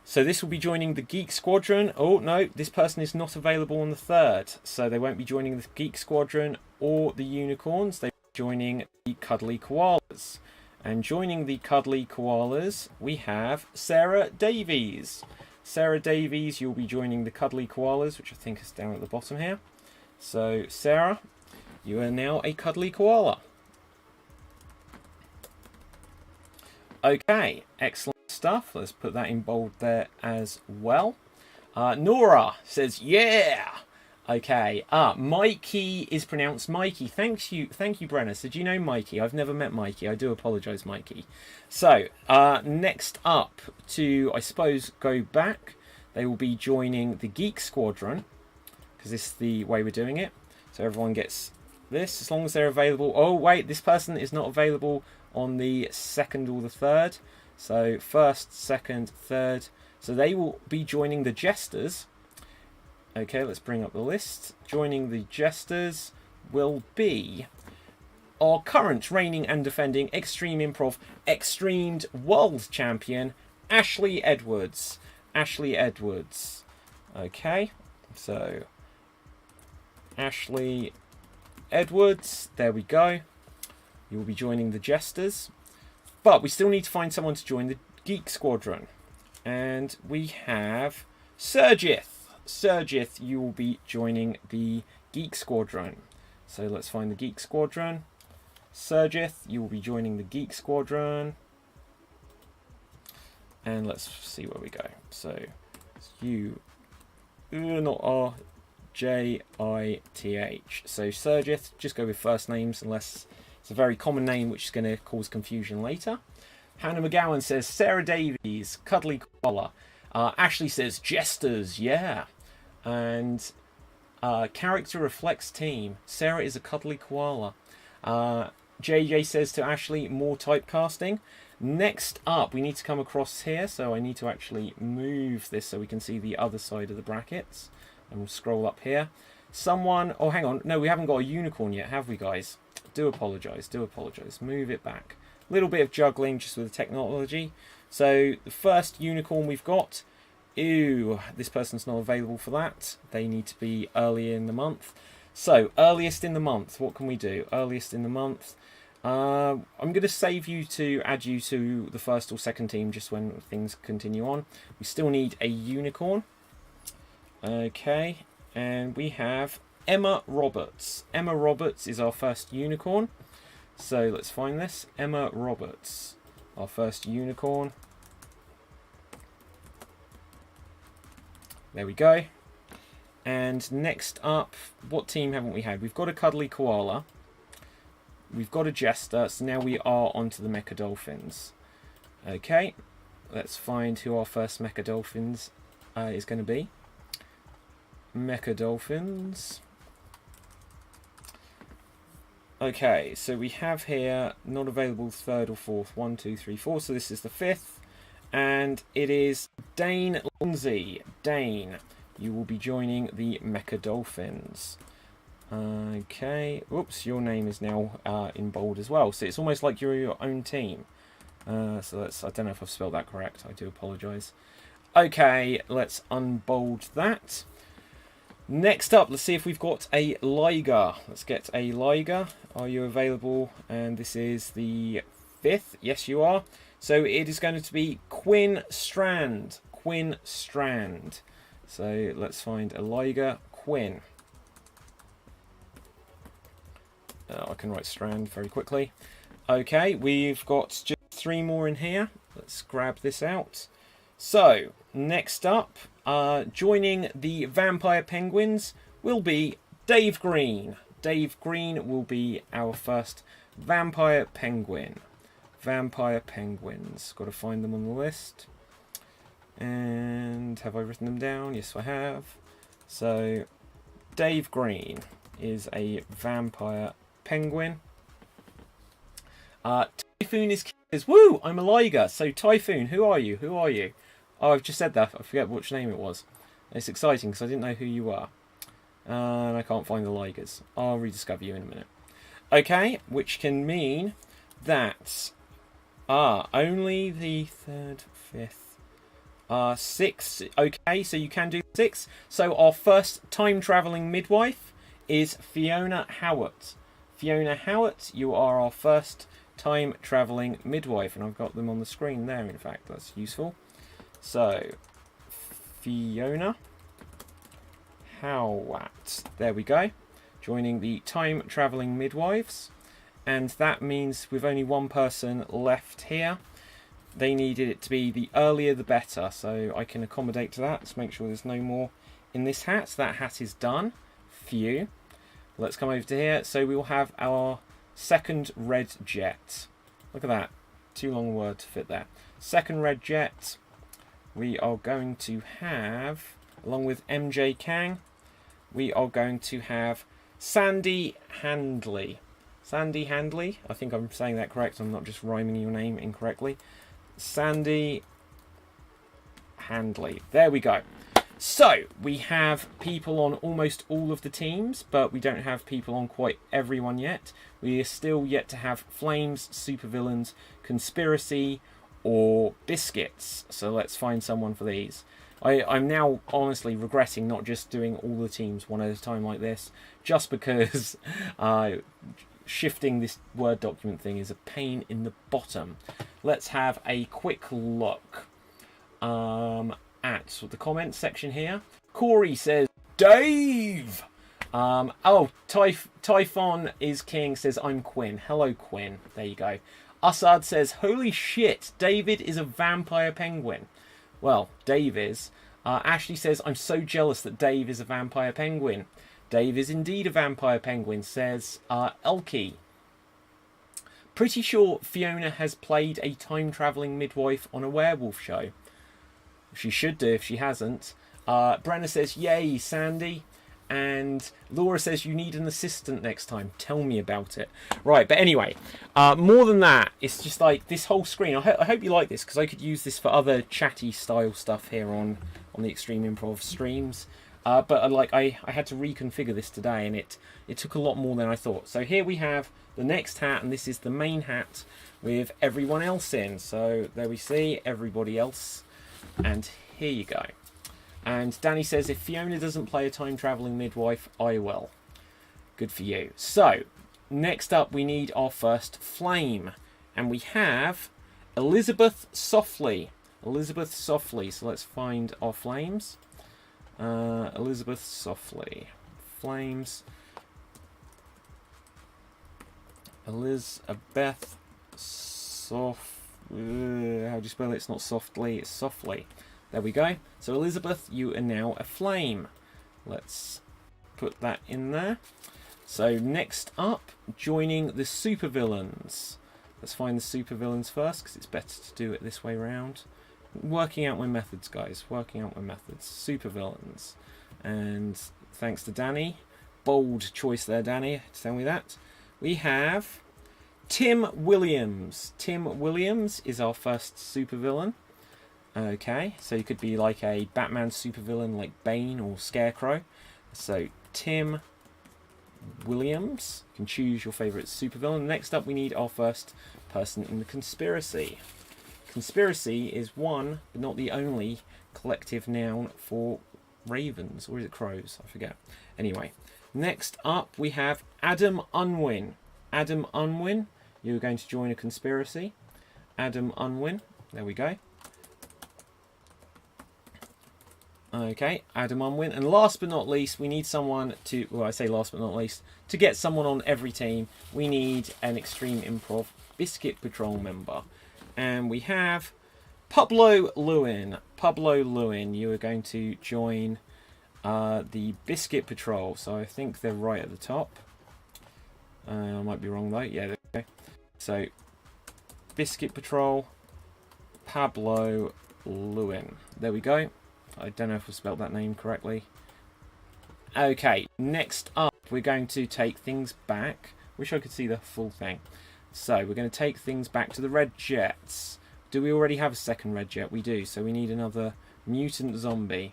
So this will be joining the Geek Squadron. Oh no, this person is not available on the 3rd, so they won't be joining the Geek Squadron or the Unicorns. They're joining the Cuddly Koalas. And joining the Cuddly Koalas, we have Sarah Davies. Sarah Davies, you'll be joining the Cuddly Koalas, which I think is down at the bottom here. So, Sarah, you are now a Cuddly Koala. Okay, excellent stuff. Let's put that in bold there as well. Nora says, yeah! Okay, Mikey is pronounced Mikey. Thank you, Brenna. So do you know Mikey? I've never met Mikey. I do apologise, Mikey. So, next up to, I suppose, go back, they will be joining the Geek Squadron, because this is the way we're doing it. So everyone gets this, as long as they're available. Oh, wait, this person is not available on the 2nd or the 3rd. So, 1st, 2nd, 3rd. So they will be joining the Jesters. Okay, let's bring up the list. Joining the Jesters will be our current reigning and defending Extreme Improv Extreamed World Champion, Ashley Edwards. Ashley Edwards. Okay, so Ashley Edwards, there we go. You will be joining the Jesters. But we still need to find someone to join the Geek Squadron. And we have Sergith. Sergith, you will be joining the Geek Squadron. So let's find the Geek Squadron. Sergith, you will be joining the Geek Squadron. And let's see where we go. So you, not R, J-I-T-H. So Sergith, just go with first names unless it's a very common name which is going to cause confusion later. Hannah McGowan says Sarah Davies, Cuddly Koala. Ashley says Jesters, yeah. And character reflects team. Sarah is a Cuddly Koala. JJ says to Ashley, more typecasting. Next up, we need to come across here, so I need to actually move this so we can see the other side of the brackets. And we'll scroll up here. Someone, oh hang on, no, we haven't got a unicorn yet, have we, guys? Do apologise, do apologise. Move it back. A little bit of juggling just with the technology. So the first unicorn we've got, ew, this person's not available for that. They need to be earlier in the month. So earliest in the month, what can we do? Earliest in the month. I'm going to save you to add you to the first or second team just when things continue on. We still need a unicorn. Okay, and we have Emma Roberts. Emma Roberts is our first unicorn. So let's find this. Emma Roberts, our first unicorn. There we go. And next up, what team haven't we had? We've got a Cuddly Koala. We've got a Jester. So now we are onto the Mecha Dolphins. Okay, let's find who our first Mecha Dolphins is going to be. Mecha Dolphins. Okay, so we have here not available third or fourth. 1, 2, 3, 4. So this is the 5th. And it is Dane Lindsay. Dane, you will be joining the Mecha Dolphins. Okay. Oops, your name is now in bold as well. So it's almost like you're your own team. So let's, I don't know if I've spelled that correct. I do apologise. Okay, let's unbold that. Next up, let's see if we've got a Liger. Let's get a Liger. Are you available? And this is the 5th. Yes, you are. So it is going to be Quinn Strand. Quinn Strand. So let's find a Liger. Quinn. I can write Strand very quickly. Okay, we've got just 3 more in here. Let's grab this out. So, next up, joining the Vampire Penguins will be Dave Green. Dave Green will be our first Vampire Penguin. Vampire Penguins. Got to find them on the list. And have I written them down? Yes, I have. So, Dave Green is a Vampire Penguin. Typhoon says, woo, I'm a Liger. So, Typhoon, who are you? Who are you? Oh, I've just said that. I forget which name it was. It's exciting because I didn't know who you are. And I can't find the Ligers. I'll rediscover you in a minute. Okay, which can mean that only the 3rd, 5th, 6th. Okay, so you can do 6. So our first time-travelling midwife is Fiona Howard. Fiona Howard, you are our first time-travelling midwife. And I've got them on the screen there, in fact. That's useful. So, Fiona Howard. There we go. Joining the time-travelling midwives. And that means with only one person left here. They needed it to be the earlier the better. So I can accommodate to that. Let's make sure there's no more in this hat. That hat is done. Phew. Let's come over to here. So we will have our second red jet. Look at that. Too long a word to fit there. Second red jet. We are going to have, along with MJ Kang, we are going to have Sandy Handley. Sandy Handley, I think I'm saying that correct. I'm not just rhyming your name incorrectly. Sandy Handley. There we go. So, we have people on almost all of the teams, but we don't have people on quite everyone yet. We are still yet to have Flames, Supervillains, Conspiracy, or Biscuits. So let's find someone for these. I'm now honestly regretting not just doing all the teams one at a time like this, just because shifting this Word document thing is a pain in the bottom. Let's have a quick look at the comments section here. Corey says, Dave! Typhon is king, says, I'm Quinn. Hello, Quinn. There you go. Assad says, holy shit, David is a vampire penguin. Well, Dave is. Ashley says, I'm so jealous that Dave is a vampire penguin. Dave is indeed a vampire penguin, says Elkie. Pretty sure Fiona has played a time-travelling midwife on a werewolf show. She should do if she hasn't. Brenna says, yay, Sandy. And Laura says, you need an assistant next time. Tell me about it. Right, but anyway, more than that, it's just like this whole screen. I hope you like this, because I could use this for other chatty style stuff here on the Extreme Improv streams. But I had to reconfigure this today, and it took a lot more than I thought. So here we have the next hat, and this is the main hat with everyone else in. So there we see everybody else, and here you go. And Danny says, if Fiona doesn't play a time-travelling midwife, I will. Good for you. So, next up we need our first flame. And we have Elizabeth Softly. Elizabeth Softly. So let's find our flames. Elizabeth Softly. Flames. Elizabeth how do you spell it? It's not softly, it's softly. There we go. So Elizabeth, you are now a flame. Let's put that in there. So next up, joining the supervillains. Let's find the supervillains first, because it's better to do it this way round. Working out my methods, guys. Working out my methods. Supervillains. And thanks to Danny. Bold choice there, Danny, to tell me that. We have Tim Williams. Tim Williams is our first supervillain. Okay, so you could be like a Batman supervillain like Bane or Scarecrow. So Tim Williams. You can choose your favourite supervillain. Next up we need our first person in the conspiracy. Conspiracy is one, but not the only, collective noun for ravens. Or is it crows? I forget. Anyway, next up we have Adam Unwin. Adam Unwin, you're going to join a conspiracy. Adam Unwin, there we go. Okay, Adam Unwin. And last but not least, we need someone to, well, I say last but not least, to get someone on every team, we need an Extreme Improv Biscuit Patrol member. And we have Pablo Lewin. Pablo Lewin, you are going to join the Biscuit Patrol. So I think they're right at the top. I might be wrong though. Yeah, there we go. So Biscuit Patrol, Pablo Lewin. There we go. I don't know if I spelled that name correctly. Okay, next up we're going to take things back. Wish I could see the full thing. So we're going to take things back to the Red Jets. Do we already have a second Red Jet? We do. So we need another mutant zombie.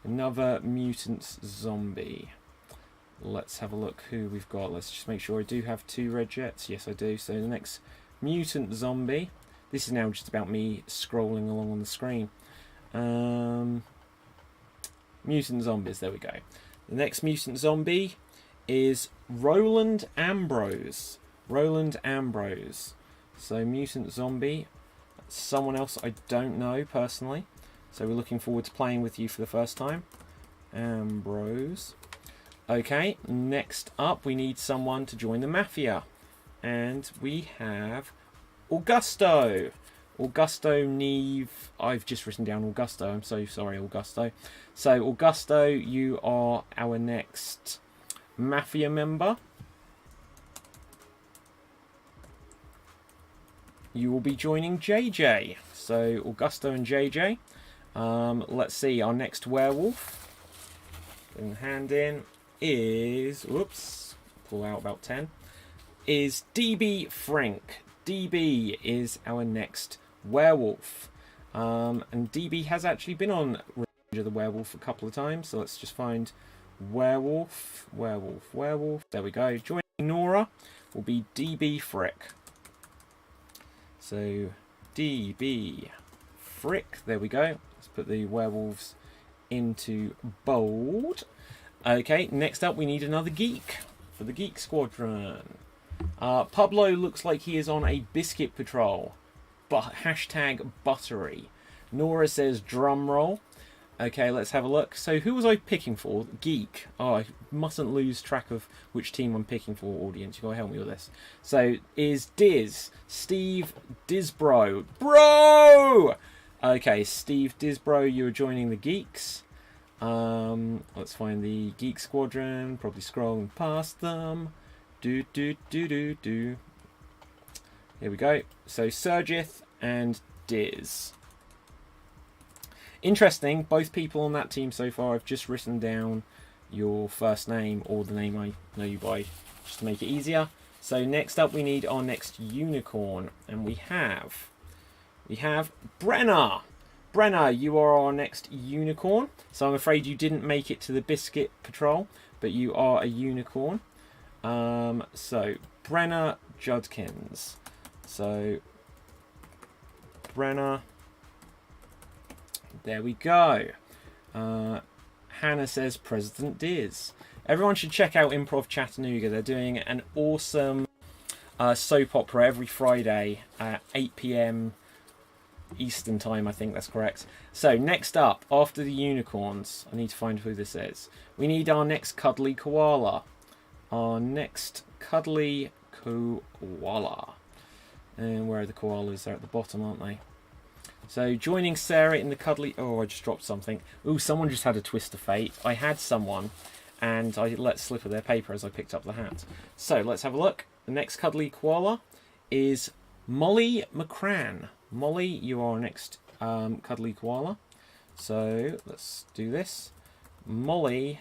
Another mutant zombie. Let's have a look who we've got. Let's just make sure I do have 2 Red Jets. Yes, I do. So the next mutant zombie. This is now just about me scrolling along on the screen. Mutant zombies. There we go. The next mutant zombie is Roland Ambrose. Roland Ambrose. So mutant zombie. Someone else I don't know personally. So we're looking forward to playing with you for the first time. Ambrose. Okay, next up we need someone to join the Mafia. And we have Augusto. Augusto Neve. I've just written down Augusto. I'm so sorry, Augusto. So, Augusto, you are our next Mafia member. You will be joining JJ. So, Augusto and JJ. Let's see, our next werewolf. Bring the hand in. Is, whoops, pull out about 10. Is DB Frank. DB is our next werewolf. And DB has actually been on Revenge of the Werewolf a couple of times. So let's just find werewolf, werewolf, werewolf. There we go. Joining Nora will be DB Frick. So DB Frick. There we go. Let's put the werewolves into bold. Okay, next up we need another geek for the Geek Squadron. Pablo looks like he is on a biscuit patrol. Hashtag buttery. Nora says drum roll. Okay, let's have a look. So who was I picking for? Geek. Oh, I mustn't lose track of which team I'm picking for, audience. You've got to help me with this. So is Diz. Steve Dizbro. Bro! Okay, Steve Dizbro, you're joining the geeks. Let's find the Geek Squadron. Probably scrolling past them. Do. Here we go. So Sergith and Diz. Interesting. Both people on that team so far. I've just written down your first name or the name I know you by, just to make it easier. So next up, we need our next unicorn, and we have Brenna. Brenna, you are our next unicorn. So I'm afraid you didn't make it to the Biscuit Patrol, but you are a unicorn. So Brenna Judkins. So Brenna. There we go. Hannah says President Diz. Everyone should check out Improv Chattanooga. They're doing an awesome soap opera every Friday at 8 p.m. Eastern time, I think that's correct. So next up, after the unicorns, I need to find who this is. We need our next cuddly koala. Our next cuddly koala. And where are the koalas? They're at the bottom, aren't they? So joining Sarah in the cuddly... Oh, I just dropped something. Ooh, someone just had a twist of fate. I had someone, and I let slip of their paper as I picked up the hat. So let's have a look. The next cuddly koala is Molly McCran. Molly, you are our next cuddly koala. So let's do this. Molly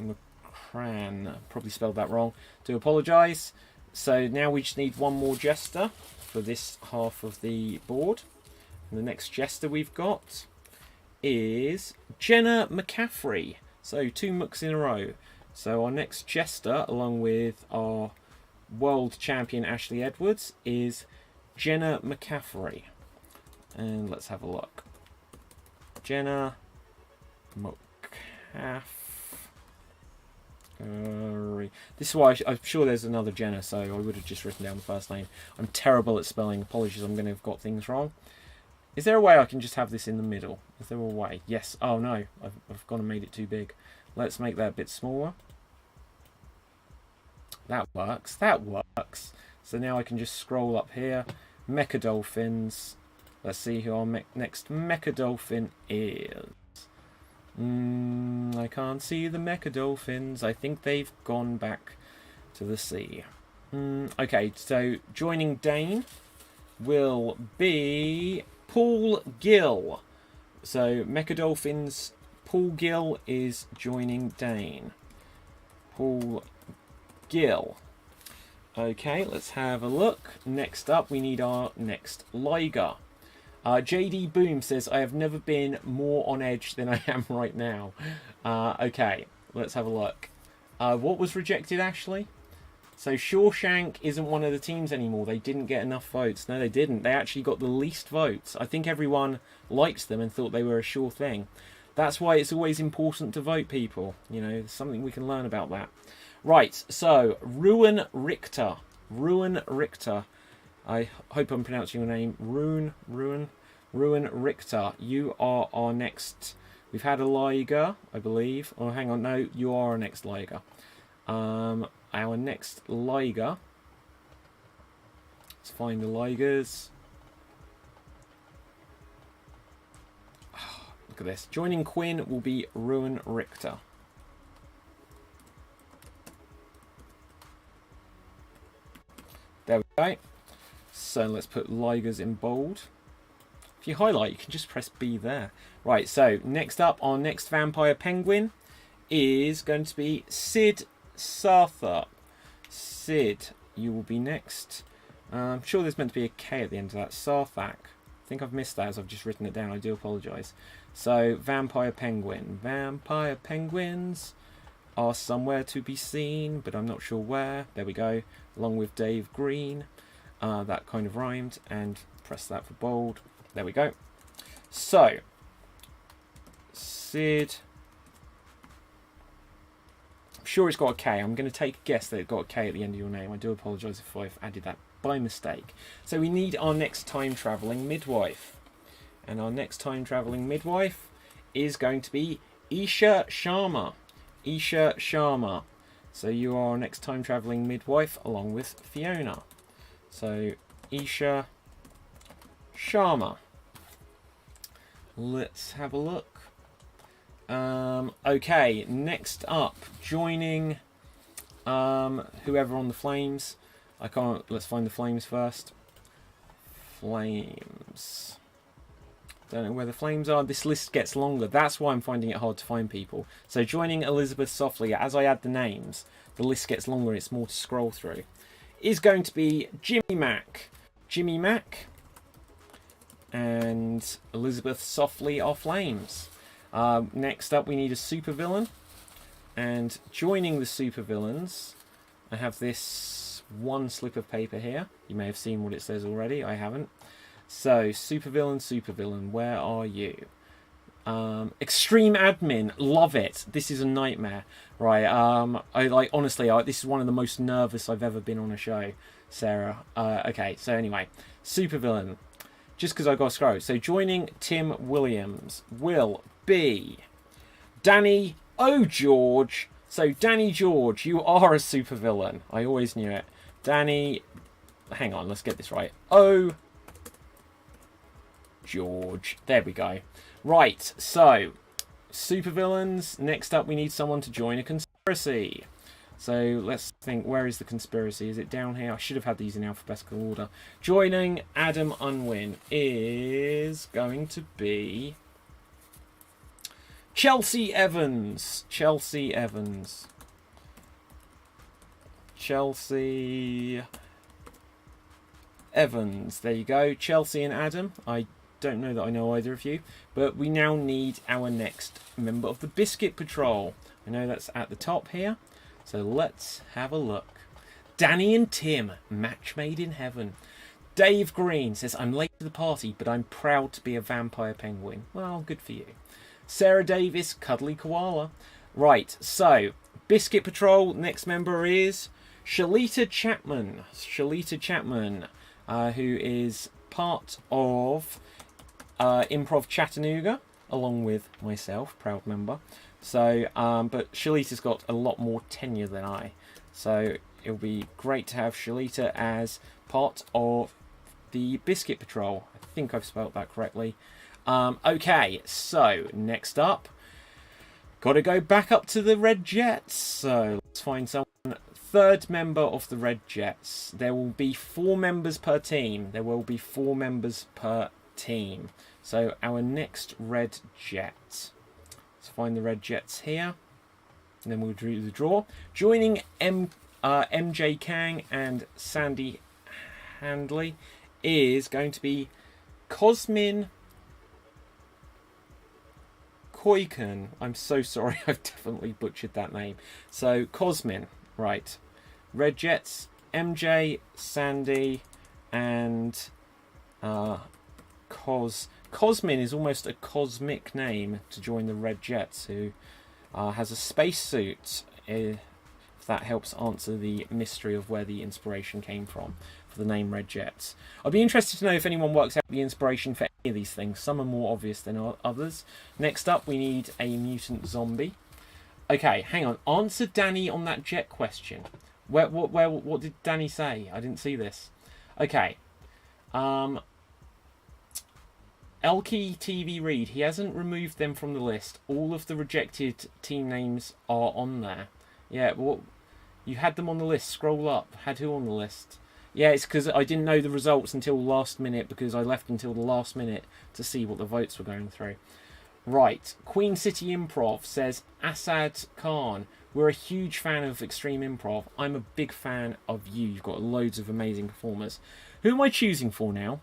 McCran. Probably spelled that wrong. Do apologise. So now we just need one more jester for this half of the board. And the next jester we've got is Jenna McCaffrey. So 2 mooks in a row. So our next jester, along with our world champion Ashley Edwards, is Jenna McCaffrey. And let's have a look. Jenna McCaffrey. This is why I'm sure there's another Jenna, so I would have just written down the first name. I'm terrible at spelling. Apologies, I'm going to have got things wrong. Is there a way I can just have this in the middle? Is there a way? Yes. Oh no, I've gone and made it too big. Let's make that a bit smaller. That works. That works. So now I can just scroll up here. Mecha Dolphins. Let's see who our next Mecha Dolphin is. I can't see the Mecha Dolphins. I think they've gone back to the sea. Okay, so joining Dane will be Paul Gill. So Mecha Dolphins, Paul Gill is joining Dane. Paul Gill. Okay, let's have a look. Next up, we need our next Liger. JD Boom says, I have never been more on edge than I am right now. Okay, let's have a look. What was rejected, Ashley? So Shawshank isn't one of the teams anymore. They didn't get enough votes. No, they didn't. They actually got the least votes. I think everyone liked them and thought they were a sure thing. That's why it's always important to vote, people. You know, there's something we can learn about that. Right, so Ruin Richter. Ruin Richter. I hope I'm pronouncing your name. Ruin Richter. You are our next. We've had a Liger, I believe. Oh, hang on. No, you are our next Liger. Our next Liger. Let's find the Ligers. Oh, look at this. Joining Quinn will be Ruin Richter. There we go. So let's put Ligers in bold. If you highlight, you can just press B there. Right, so next up, our next Vampire Penguin is going to be Sid Sartha. Sid, you will be next. I'm sure there's meant to be a K at the end of that. Sarthak. I think I've missed that as I've just written it down. I do apologise. So, Vampire Penguin. Vampire Penguins are somewhere to be seen, but I'm not sure where. There we go. Along with Dave Green. That kind of rhymed. And press that for bold. There we go. So, Sid. I'm sure it's got a K. I'm going to take a guess that it's got a K at the end of your name. I do apologise if I've added that by mistake. So we need our next time-travelling midwife. And our next time-travelling midwife is going to be Isha Sharma. Isha Sharma. So you are our next time-travelling midwife along with Fiona. So Isha Sharma. Let's have a look. Okay, next up, joining whoever on the flames. Let's find the flames first. Flames. Don't know where the flames are. This list gets longer. That's why I'm finding it hard to find people. So joining Elizabeth softly, as I add the names, the list gets longer. It's more to scroll through. Is going to be Jimmy Mac. Jimmy Mac. And Elizabeth softly are flames. Next up, we need a supervillain. And joining the supervillains, I have this one slip of paper here. You may have seen what it says already. I haven't. So, supervillain, where are you? Extreme admin, love it. This is a nightmare, right? Honestly, this is one of the most nervous I've ever been on a show, Sarah. Okay, so anyway, supervillain. Just because I got to scroll. So, joining Tim Williams will be Danny O'George. So, Danny George, you are a supervillain. I always knew it. Danny, hang on, let's get this right. George. There we go. Right, so supervillains. Next up, we need someone to join a conspiracy. So let's think, where is the conspiracy? Is it down here? I should have had these in alphabetical order. Joining Adam Unwin is going to be Chelsea Evans. Chelsea Evans. Chelsea Evans. There you go. Chelsea and Adam. I don't know that I know either of you, but we now need our next member of the Biscuit Patrol. I know that's at the top here, so let's have a look. Danny and Tim, match made in heaven. Dave Green says, I'm late to the party, but I'm proud to be a vampire penguin. Well, good for you. Sarah Davis, cuddly koala. Right, so Biscuit Patrol, next member is Shalita Chapman. Shalita Chapman, who is part of Improv Chattanooga, along with myself, proud member. So, but Shalita's got a lot more tenure than I. So it'll be great to have Shalita as part of the Biscuit Patrol. I think I've spelled that correctly. Okay, so next up, got to go back up to the Red Jets. So let's find someone. Third member of the Red Jets. There will be 4 members per team. There will be 4 members per team. So our next Red Jet. Let's find the Red Jets here. And then we'll do the draw. Joining MJ Kang and Sandy Handley is going to be Cosmin Koiken. I'm so sorry, I've definitely butchered that name. So Cosmin, right. Red Jets, MJ, Sandy, and Cosmin is almost a cosmic name to join the Red Jets, who has a spacesuit. If that helps answer the mystery of where the inspiration came from for the name Red Jets. I'd be interested to know if anyone works out the inspiration for any of these things. Some are more obvious than others. Next up, we need a mutant zombie. Okay, hang on. Answer Danny on that jet question. What did Danny say? I didn't see this. Okay. Elkie TV Read. He hasn't removed them from the list. All of the rejected team names are on there. Yeah, well, you had them on the list. Scroll up. Had who on the list? Yeah, it's because I didn't know the results until last minute, because I left until the last minute to see what the votes were going through. Right, Queen City Improv says, Assad Khan, we're a huge fan of Extreme Improv. I'm a big fan of you. You've got loads of amazing performers. Who am I choosing for now?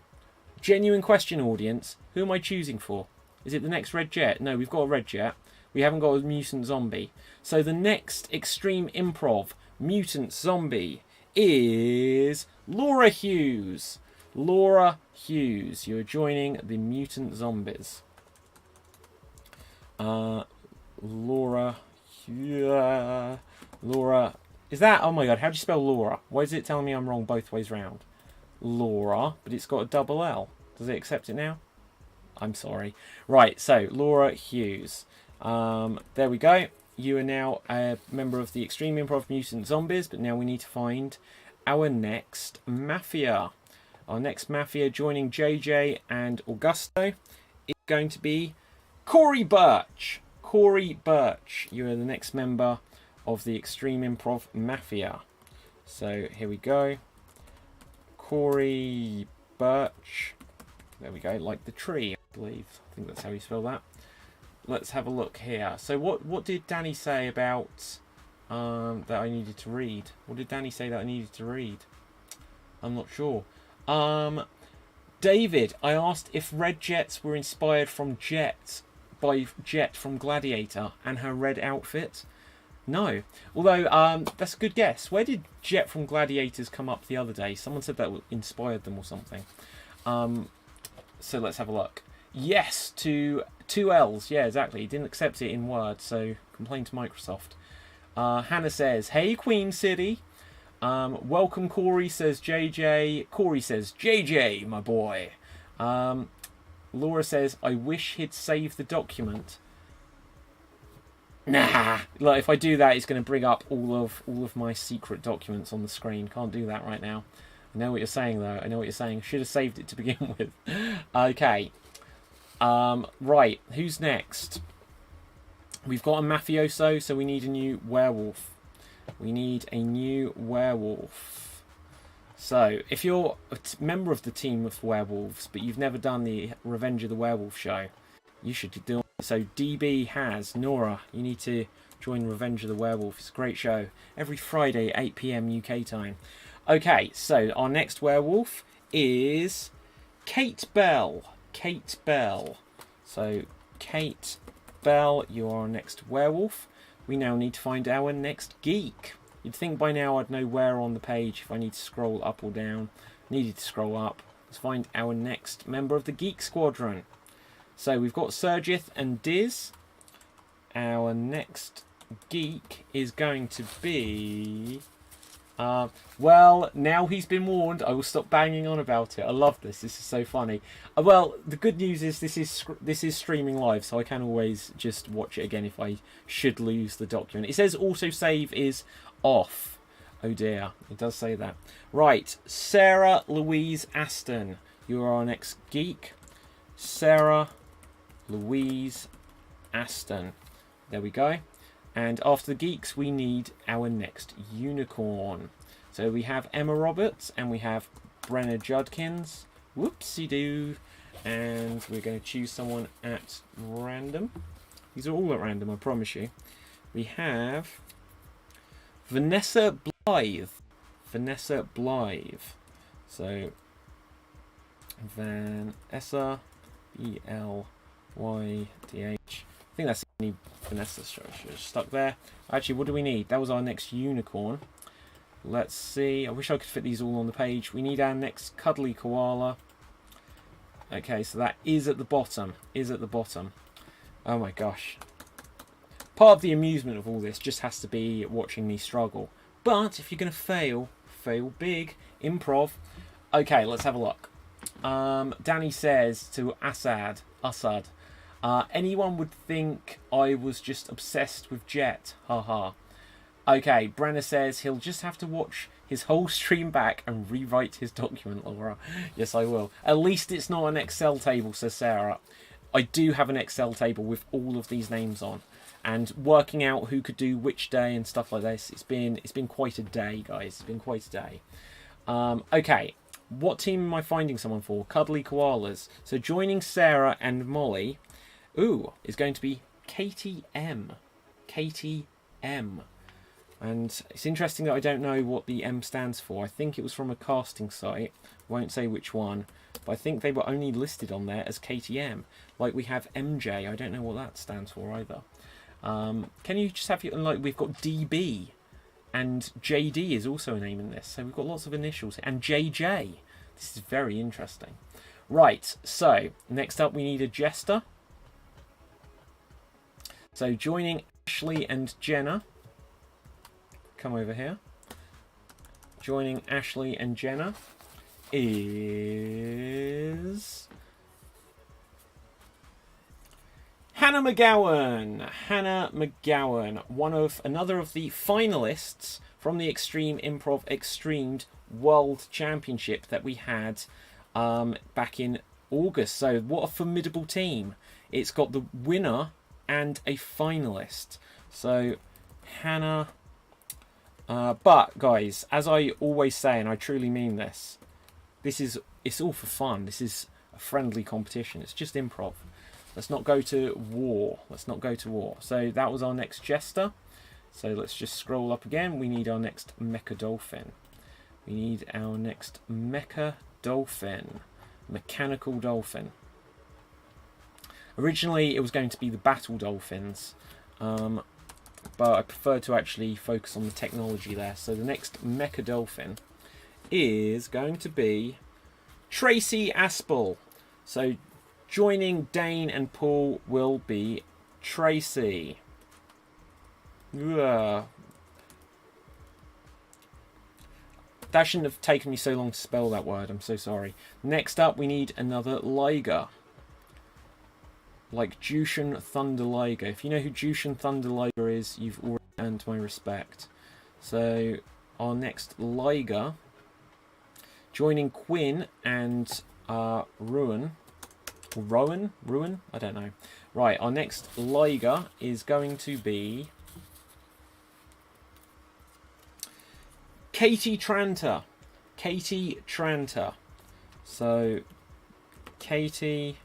Genuine question, audience. Who am I choosing for? Is it the next Red Jet? No, we've got a Red Jet. We haven't got a mutant zombie. So the next Extreme Improv mutant zombie is Laura Hughes. Laura Hughes, you're joining the mutant zombies. Laura, is that? Oh my god, how do you spell Laura? Why is it telling me I'm wrong both ways round? Laura, but it's got a double L. Does it accept it now? I'm sorry. Right, so Laura Hughes. There we go. You are now a member of the Extreme Improv Mutant Zombies, but now we need to find our next Mafia. Our next Mafia joining JJ and Augusto is going to be Corey Birch. Corey Birch, you are the next member of the Extreme Improv Mafia. So here we go. Corey Birch. There we go, like the tree, I believe. I think that's how you spell that. Let's have a look here. So what did Danny say about that I needed to read? What did Danny say that I needed to read? I'm not sure. David, I asked if Red Jets were inspired from Jet from Gladiator and her red outfit. No. Although, that's a good guess. Where did Jet from Gladiators come up the other day? Someone said that inspired them or something. So let's have a look. Yes, to 2 L's. Yeah, exactly. He didn't accept it in Word, so complain to Microsoft. Hannah says, hey, Queen City. Welcome, Corey, says JJ. Corey says, JJ, my boy. Laura says, I wish he'd save the document. Nah. Like, if I do that, it's going to bring up all of my secret documents on the screen. Can't do that right now. I know what you're saying, though. I know what you're saying. Should have saved it to begin with. Okay. Right. Who's next? We've got a mafioso, so we need a new werewolf. We need a new werewolf. So, if you're a member of the team of werewolves, but you've never done the Revenge of the Werewolf show, you should do it. So, DB has Nora. You need to join Revenge of the Werewolf. It's a great show. Every Friday, 8 PM UK time. Okay, so our next werewolf is Kate Bell. Kate Bell. So, Kate Bell, you are our next werewolf. We now need to find our next geek. You'd think by now I'd know where on the page if I need to scroll up or down. Needed to scroll up. Let's find our next member of the Geek Squadron. So we've got Sergith and Diz. Our next geek is going to be... well, now he's been warned. I will stop banging on about it. I love this. This is so funny. Well, the good news is this is streaming live, so I can always just watch it again if I should lose the document. It says autosave is off. Oh dear, it does say that. Right, Sarah Louise Aston. You are our next geek. Sarah Louise Aston. There we go. And after the geeks, we need our next unicorn. So we have Emma Roberts and we have Brenna Judkins. Whoopsie-doo. And we're going to choose someone at random. These are all at random, I promise you. We have Vanessa Blythe. Vanessa Blythe. So, Vanessa, B-L-Y-D-H. I think that's the only Vanessa stuck there. Actually, what do we need? That was our next unicorn. Let's see. I wish I could fit these all on the page. We need our next cuddly koala. Okay, so that is at the bottom. Is at the bottom. Oh my gosh. Part of the amusement of all this just has to be watching me struggle. But if you're going to fail, fail big. Improv. Okay, let's have a look. Danny says to Assad, anyone would think I was just obsessed with Jet. Haha. Okay, Brenner says he'll just have to watch his whole stream back and rewrite his document, Laura. Yes, I will. At least it's not an Excel table, says Sarah. I do have an Excel table with all of these names on. And working out who could do which day and stuff like this, it's been quite a day, guys. It's been quite a day. Okay, what team am I finding someone for? Cuddly Koalas. So joining Sarah and Molly, is going to be Katie M. Katie M. And it's interesting that I don't know what the M stands for. I think it was from a casting site. Won't say which one. But I think they were only listed on there as KTM. Like we have MJ. I don't know what that stands for either. Can you just have your... Like we've got DB. And JD is also a name in this. So we've got lots of initials. And JJ. This is very interesting. Right. So next up we need a jester. So joining Ashley and Jenna. Come over here. Joining Ashley and Jenna is Hannah McGowan. Hannah McGowan, another of the finalists from the Extreme Improv XStreamed World Championship that we had back in August. So what a formidable team. It's got the winner and a finalist. So Hannah... but guys, as I always say, and I truly mean this, it's all for fun. This is a friendly competition. It's just improv. Let's not go to war. Let's not go to war. So that was our next jester. So let's just scroll up again. We need our next mecha dolphin. We need our next mecha dolphin. Mechanical dolphin. Originally, it was going to be the battle dolphins. But I prefer to actually focus on the technology there. So the next mecha dolphin is going to be Tracy Aspel. So joining Dane and Paul will be Tracy. Ugh. That shouldn't have taken me so long to spell that word. I'm so sorry. Next up, we need another Liger. Like Jushin Thunder Liger. If you know who Jushin Thunder Liger is, you've already earned my respect. So, our next Liger, joining Quinn and Rowan? I don't know. Right, our next Liger is going to be Katie Tranter. Katie Tranter. So, Katie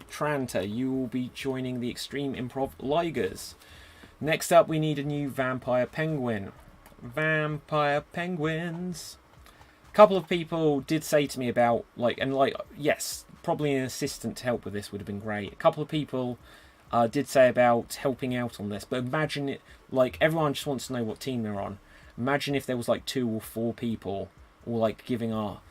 Tranter, you will be joining the Extreme Improv Ligers. Next up, we need a new vampire penguin. Vampire penguins. A couple of people did say to me about, yes, probably an assistant to help with this would have been great. A couple of people did say about helping out on this, but imagine it, everyone just wants to know what team they're on. Imagine if there was 2 or 4 people all giving our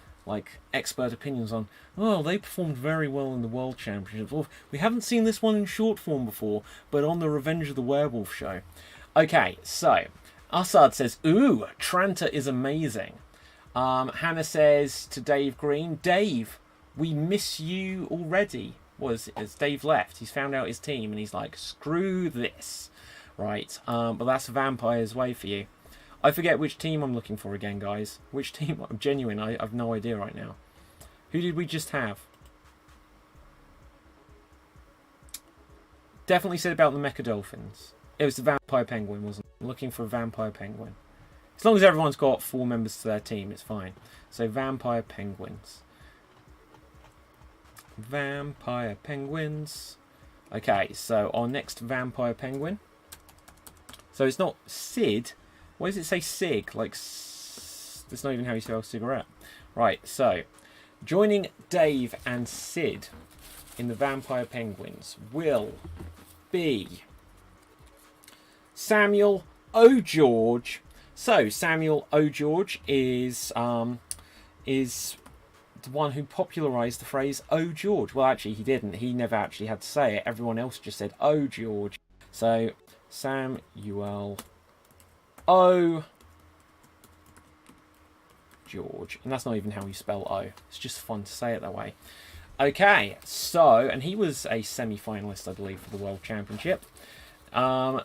expert opinions on, oh, they performed very well in the World Championship. Well, we haven't seen this one in short form before, but on the Revenge of the Werewolf show. Okay, so Assad says, ooh, Tranter is amazing. Hannah says to Dave Green, Dave, we miss you already. As Dave left, he's found out his team and he's like, screw this. Right, but that's Vampire's way for you. I forget which team I'm looking for again, guys. Which team? I'm genuine. I have no idea right now. Who did we just have? Definitely said about the Mecha Dolphins. It was the Vampire Penguin, wasn't it? I'm looking for a Vampire Penguin. As long as everyone's got 4 members to their team, it's fine. So Vampire Penguins. Vampire Penguins. Okay, so our next Vampire Penguin. So it's not Sid. Why does it say Sig? Like, that's not even how you spell cigarette. Right, so joining Dave and Sid in the Vampire Penguins will be Samuel O'George. So Samuel O'George is the one who popularised the phrase "Oh George." Well, actually, he didn't. He never actually had to say it. Everyone else just said "Oh George." So Samuel O. George, and that's not even how you spell O. It's just fun to say it that way. Okay, so, and he was a semi-finalist, I believe, for the World Championship.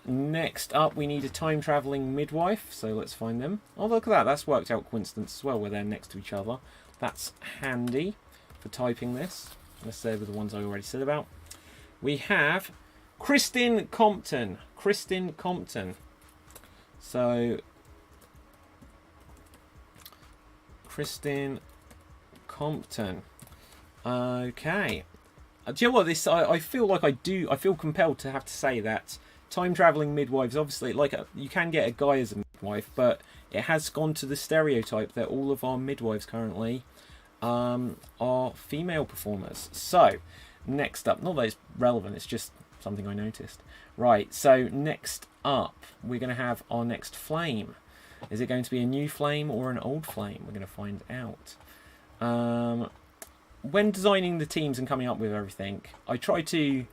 Next up, we need a time-travelling midwife, so let's find them. Oh, look at that. That's worked out coincidence as well, where they're next to each other. That's handy for typing this, unless they were the ones I already said about. We have Kristen Compton. Kristen Compton. So, Kristen Compton. Okay. Do you know what? This I feel like I feel compelled to have to say that time traveling midwives, obviously, like you can get a guy as a midwife, but it has gone to the stereotype that all of our midwives currently are female performers. So next up, not that it's relevant, it's just something I noticed. Right. So next up, we're going to have our next flame. Is it going to be a new flame or an old flame? We're going to find out. When designing the teams and coming up with everything, I tried to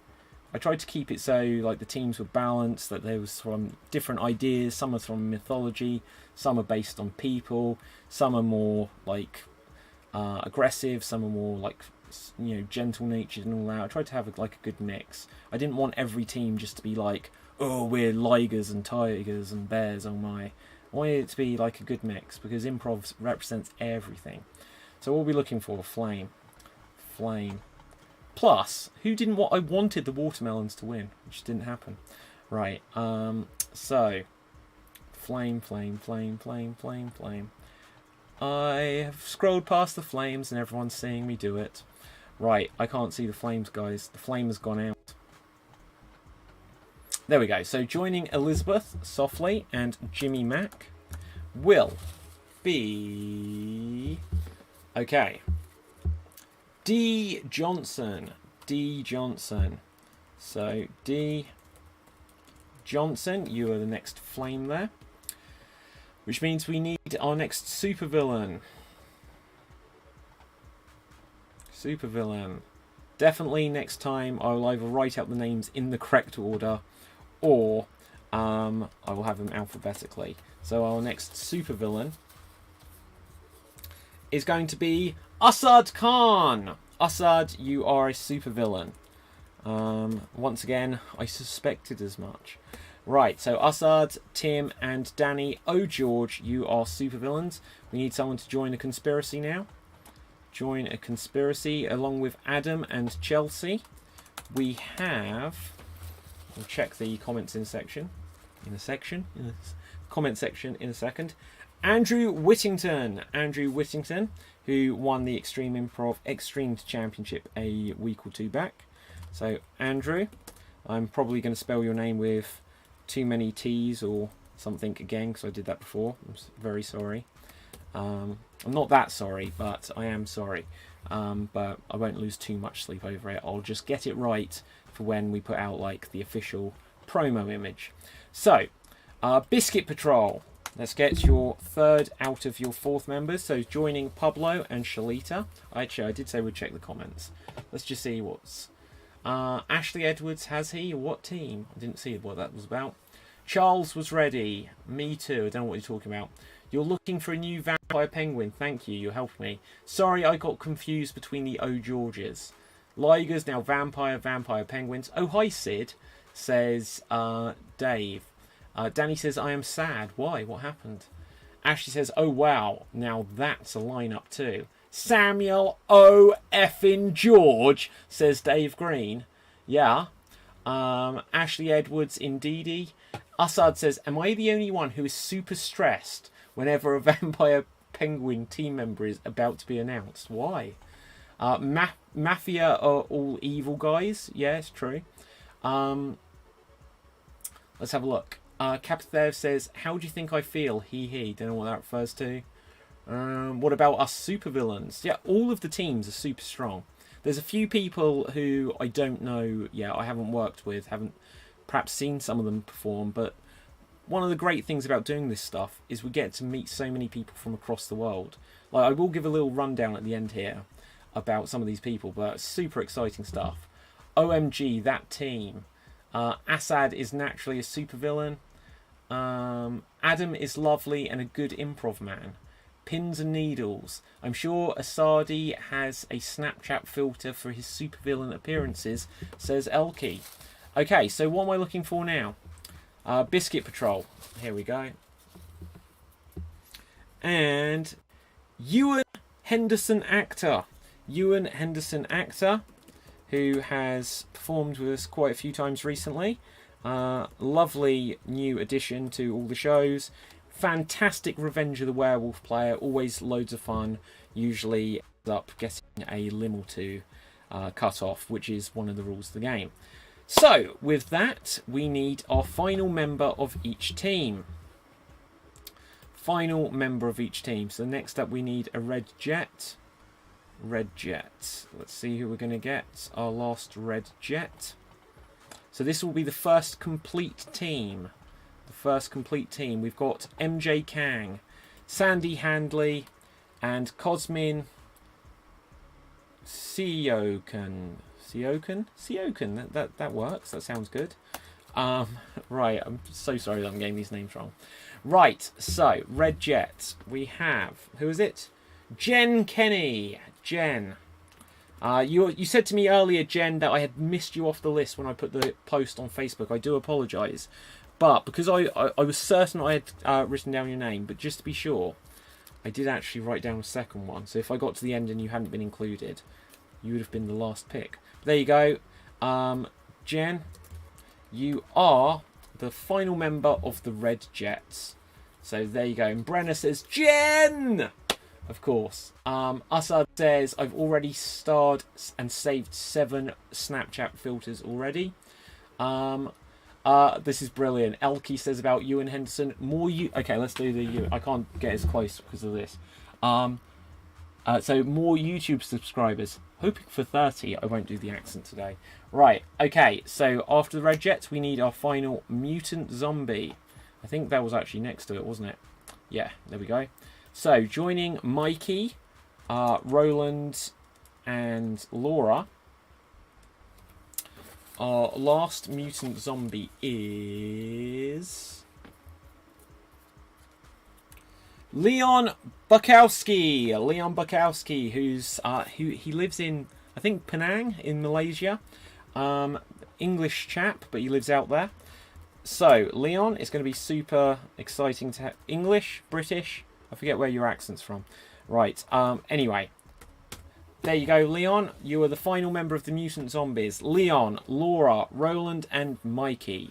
keep it so like the teams were balanced, that there was from different ideas. Some are from mythology, some are based on people, some are more like aggressive, some are more like, you know, gentle natured and all that. I tried to have like a good mix. I didn't want every team just to be like, oh, we're ligers and tigers and bears, oh my. I wanted it to be like a good mix, because improv represents everything. So we'll be looking for flame. Flame. Plus, who didn't want? I wanted the watermelons to win, which didn't happen. Right. So flame, flame, flame, flame, flame, flame. I have scrolled past the flames and everyone's seeing me do it. Right, I can't see the flames, guys. The flame has gone out. There we go. So joining Elizabeth Softly and Jimmy Mack will be... Okay. D. Johnson. D. Johnson. So, D. Johnson, you are the next flame there. Which means we need our next supervillain. Supervillain. Definitely next time I will either write out the names in the correct order, or I will have them alphabetically. So our next supervillain is going to be Asad Khan. Asad, you are a supervillain. Once again, I suspected as much. Right, so Asad, Tim, and Danny O'George, you are supervillains. We need someone to join a conspiracy now. Join a conspiracy along with Adam and Chelsea. We have... We'll check the comments in the comment section in a second. Andrew Whittington. Andrew Whittington, who won the Extreme Improv XStreamed Championship a week or two back. So, Andrew, I'm probably going to spell your name with too many T's or something again, because I did that before. I'm very sorry. I'm not that sorry, but I am sorry. But I won't lose too much sleep over it. I'll just get it right for when we put out like the official promo image. So, Biscuit Patrol. Let's get your third out of your fourth members. So joining Pablo and Shalita. Actually, I did say we'd check the comments. Let's just see what's... Ashley Edwards, has he? What team? I didn't see what that was about. Charles was ready. Me too. I don't know what you're talking about. You're looking for a new Vampire Penguin. Thank you. You helped me. Sorry, I got confused between the O Georges. Ligers, now Vampire Penguins. Oh, hi, Sid, says Dave. Danny says, I am sad. Why? What happened? Ashley says, oh wow, now that's a lineup too. Samuel O. effing George, says Dave Green. Yeah. Ashley Edwards, indeedy. Assad says, am I the only one who is super stressed whenever a Vampire Penguin team member is about to be announced? Why? Mafia are all evil guys. Yeah, it's true. Let's have a look. Capthev says, how do you think I feel? He. Don't know what that refers to. What about us supervillains? Yeah, all of the teams are super strong. There's a few people who I don't know yet, I haven't worked with, haven't perhaps seen some of them perform, but one of the great things about doing this stuff is we get to meet so many people from across the world. Like, I will give a little rundown at the end here about some of these people, but super exciting stuff. OMG, that team. Assad is naturally a supervillain. Adam is lovely and a good improv man. Pins and needles. I'm sure Asadi has a Snapchat filter for his supervillain appearances, says Elkie. Okay, so what am I looking for now? Biscuit Patrol. Here we go. And Ewan Henderson actor. Ewan Henderson actor, who has performed with us quite a few times recently. Lovely new addition to all the shows. Fantastic Revenge of the Werewolf player. Always loads of fun. Usually ends up getting a limb or two cut off, which is one of the rules of the game. So, with that, we need our final member of each team. Final member of each team. So next up we need a Red Jet. Red Jet. Let's see who we're going to get. Our last Red Jet. So this will be the first complete team. The first complete team. We've got MJ Kang, Sandy Handley, and Cosmin Siokan. That works. That sounds good. Right, I'm so sorry that I'm getting these names wrong. Right, so Red Jet. We have, who is it? Jen Kenny. Jen. You said to me earlier, Jen, that I had missed you off the list when I put the post on Facebook. I do apologise. But because I was certain I had written down your name, but just to be sure, I did actually write down a second one. So if I got to the end and you hadn't been included, you would have been the last pick. But there you go. Jen, you are the final member of the Red Jets. So there you go. And Brenna says, Jen! Of course. Assad says, I've already starred and saved 7 Snapchat filters already. This is brilliant. Elkie says about Ewan Henderson. Okay, let's do the you. I can't get as close because of this. So more YouTube subscribers. Hoping for 30. I won't do the accent today. Right, okay. So after the Red Jets, we need our final mutant zombie. I think that was actually next to it, wasn't it? Yeah, there we go. So joining Mikey, Roland, and Laura. Our last mutant zombie is Leon Bukowski. Leon Bukowski, he lives in, I think, Penang in Malaysia. English chap, but he lives out there. So Leon, it's going to be super exciting to have English, British. I forget where your accent's from. Right. Anyway. There you go, Leon. You are the final member of the Mutant Zombies. Leon, Laura, Roland, and Mikey.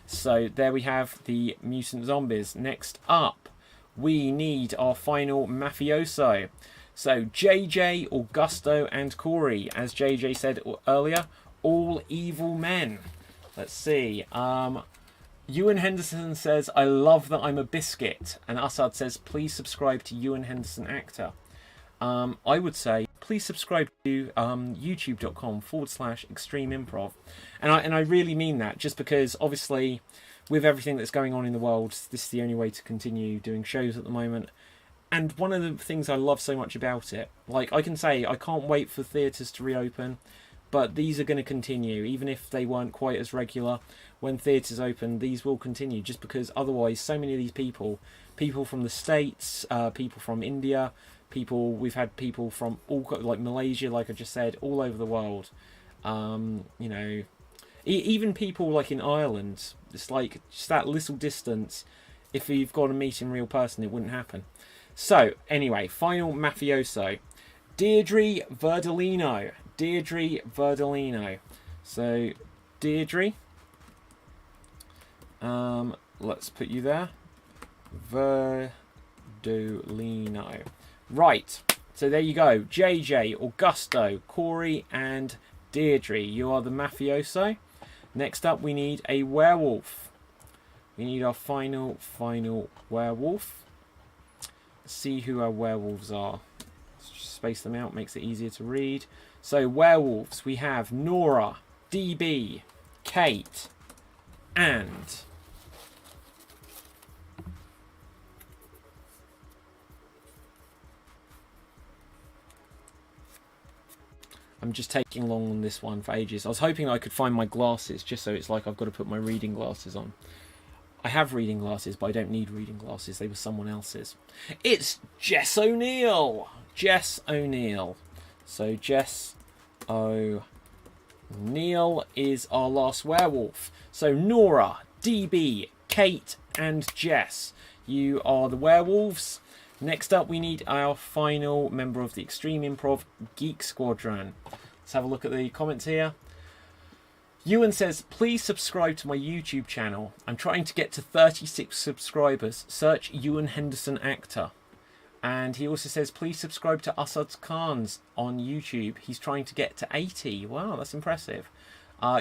So there we have the Mutant Zombies. Next up, we need our final Mafioso. So JJ, Augusto, and Corey. As JJ said earlier, all evil men. Let's see. Ewan Henderson says, I love that I'm a biscuit. And Assad says, please subscribe to Ewan Henderson Actor. I would say, please subscribe to youtube.com/extreme improv. And I really mean that, just because obviously with everything that's going on in the world, this is the only way to continue doing shows at the moment. And one of the things I love so much about it, like I can say, I can't wait for theatres to reopen, but these are going to continue, even if they weren't quite as regular. When theatres open, these will continue, just because otherwise so many of these people from the States, people from India, we've had people from all, like Malaysia, like I just said, all over the world. You know, Even people like in Ireland, it's like just that little distance. If you've got to meet in real person, it wouldn't happen. So anyway, final mafioso, Deirdre Verdolino. Deirdre Verdolino. So Deirdre, let's put you there. Verdolino. Right. So there you go. JJ, Augusto, Corey, and Deirdre. You are the mafioso. Next up, we need a werewolf. We need our final werewolf. Let's see who our werewolves are. Let's just space them out, makes it easier to read. So, werewolves, we have Nora, DB, Kate, and... I'm just taking long on this one for ages. I was hoping I could find my glasses, just so it's like I've got to put my reading glasses on. I have reading glasses, but I don't need reading glasses. They were someone else's. It's Jess O'Neill. Jess O'Neill. So Jess O'Neill is our last werewolf. So Nora, DB, Kate, and Jess. You are the werewolves. Next up, we need our final member of the Extreme Improv Geek Squadron. Let's have a look at the comments here. Ewan says, please subscribe to my YouTube channel. I'm trying to get to 36 subscribers. Search Ewan Henderson Actor. And he also says, please subscribe to Asad Khan's on YouTube. He's trying to get to 80. Wow, that's impressive.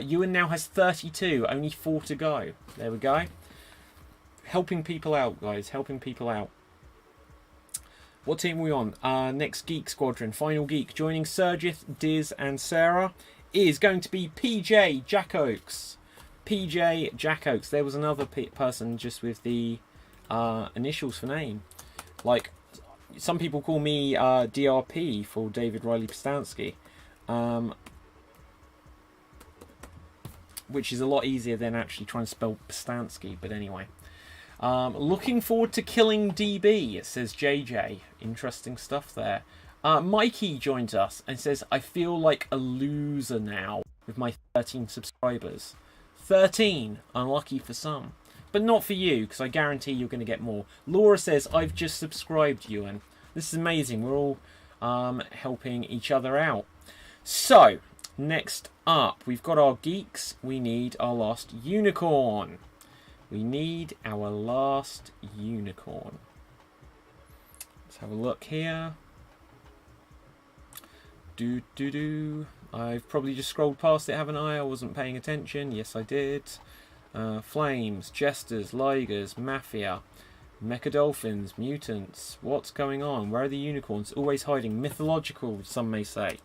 Ewan now has 32. Only 4 to go. There we go. Helping people out, guys. Helping people out. What team are we on? Next Geek Squadron, final geek. Joining Sergith, Diz, and Sarah is going to be PJ Jack Oaks. PJ Jack Oaks. There was another person just with the initials for name. Like, some people call me DRP for David Riley Postanski. Which is a lot easier than actually trying to spell Postanski, but anyway. Looking forward to killing DB, says JJ. Interesting stuff there. Mikey joins us and says, I feel like a loser now with my 13 subscribers. 13, unlucky for some. But not for you, because I guarantee you're going to get more. Laura says, I've just subscribed, Ewan. This is amazing. We're all helping each other out. So, next up, we've got our geeks. We need our last unicorn. We need our last unicorn. Let's have a look here. I've probably just scrolled past it, haven't I? I wasn't paying attention. Yes, I did. Flames, Jesters, Ligers, Mafia, Mechadolphins, Mutants. What's going on? Where are the unicorns? Always hiding. Mythological, some may say.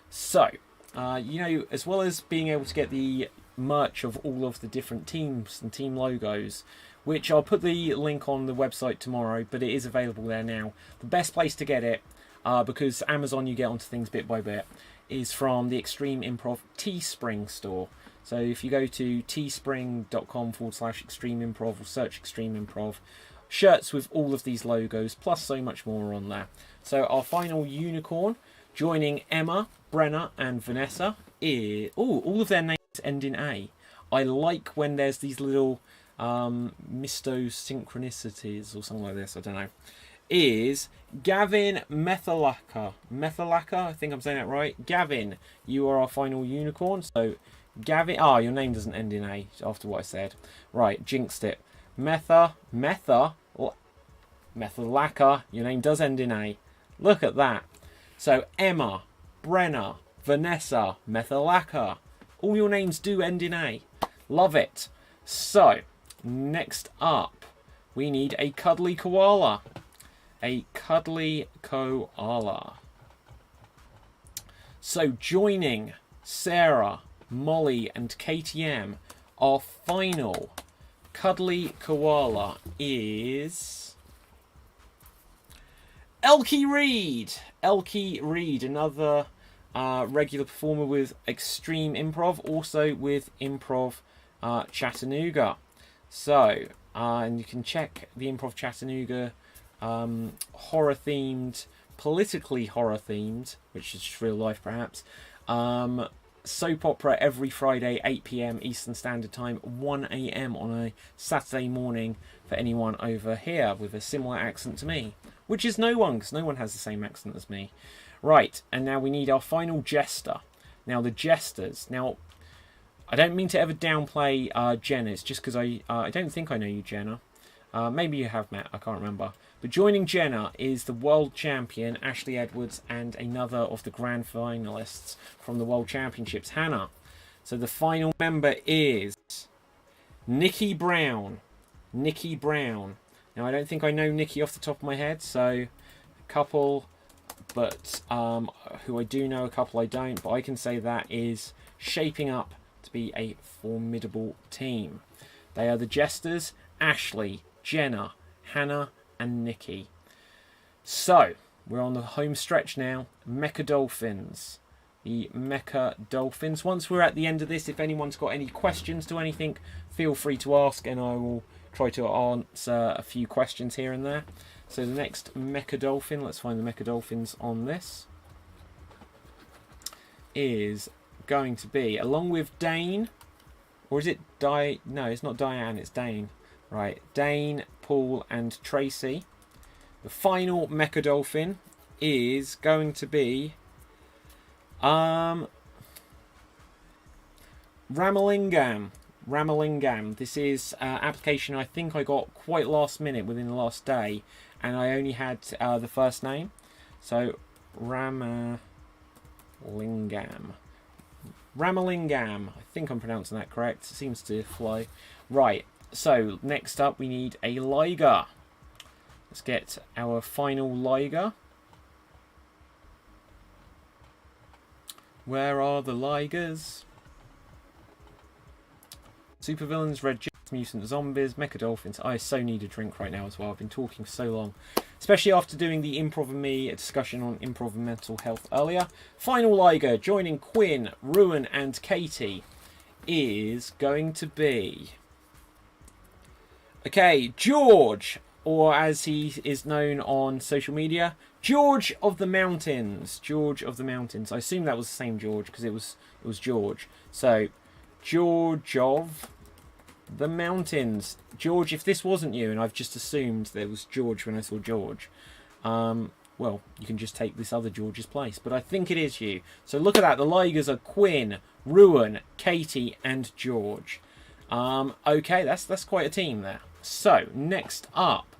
So, you know, as well as being able to get the merch of all of the different teams and team logos, which I'll put the link on the website tomorrow, but it is available there now. The best place to get it, because Amazon you get onto things bit by bit, is from the Extreme Improv Teespring store. So if you go to teespring.com/Extreme Improv or search Extreme Improv, shirts with all of these logos plus so much more on there. So our final unicorn, joining Emma, Brenna and Vanessa, is all of their names end in A. I like when there's these little mistosynchronicities or something like this, I don't know. Is Gavin Methalaka. Methalaka, I think I'm saying that right. Gavin, you are our final unicorn. So Gavin, your name doesn't end in A after what I said. Right, jinxed it. Methalaka, your name does end in A. Look at that. So Emma, Brenna, Vanessa, Methalaka. All your names do end in A. Love it. So, next up, we need a cuddly koala. A cuddly koala. So, joining Sarah, Molly, and KTM, our final cuddly koala is Elkie Reed. Elkie Reed, another regular performer with Extreme Improv, also with Improv Chattanooga. So, and you can check the Improv Chattanooga horror-themed, politically horror-themed, which is just real life perhaps, soap opera every Friday, 8 p.m. Eastern Standard Time, 1 a.m. on a Saturday morning for anyone over here with a similar accent to me. Which is no one, because no one has the same accent as me. Right, and now we need our final jester. Now, the jesters. Now, I don't mean to ever downplay Jenna. It's just because I don't think I know you, Jenna. Maybe you have met, I can't remember. But joining Jenna is the world champion, Ashley Edwards, and another of the grand finalists from the World Championships, Hannah. So the final member is Nikki Brown. Nikki Brown. Now, I don't think I know Nikki off the top of my head, so a couple, but who I do know, a couple I don't. But I can say that is shaping up to be a formidable team. They are the jesters, Ashley, Jenna, Hannah, and Nikki. So, we're on the home stretch now. Mecha Dolphins. The Mecha Dolphins. Once we're at the end of this, if anyone's got any questions to anything, feel free to ask, and I will try to answer a few questions here and there. So the next Mecha Dolphin, let's find the Mecha Dolphins on this, is going to be, along with Dane, or is it no, it's not Diane, it's Dane. Right, Dane, Paul, and Tracy. The final Mecha Dolphin is going to be Ramalingam. Ramalingam. This is application I think I got quite last minute, within the last day, and I only had the first name. So Ramalingam. Ramalingam. I think I'm pronouncing that correct. It seems to fly. Right. So, next up we need a Liger. Let's get our final Liger. Where are the Ligers? Supervillains, Red Jets, Mutant Zombies, Mecha Dolphins. I so need a drink right now as well. I've been talking so long. Especially after doing the Improv and Me discussion on improv and mental health earlier. Final Liger, joining Quinn, Ruin, and Katie, is going to be... Okay, George, or as he is known on social media, George of the Mountains. George of the Mountains. I assume that was the same George because it was George. So, George of the Mountains. George, if this wasn't you, and I've just assumed there was George when I saw George, well, you can just take this other George's place. But I think it is you. So look at that. The Ligers are Quinn, Ruin, Katie, and George. Okay, that's quite a team there. So, next up,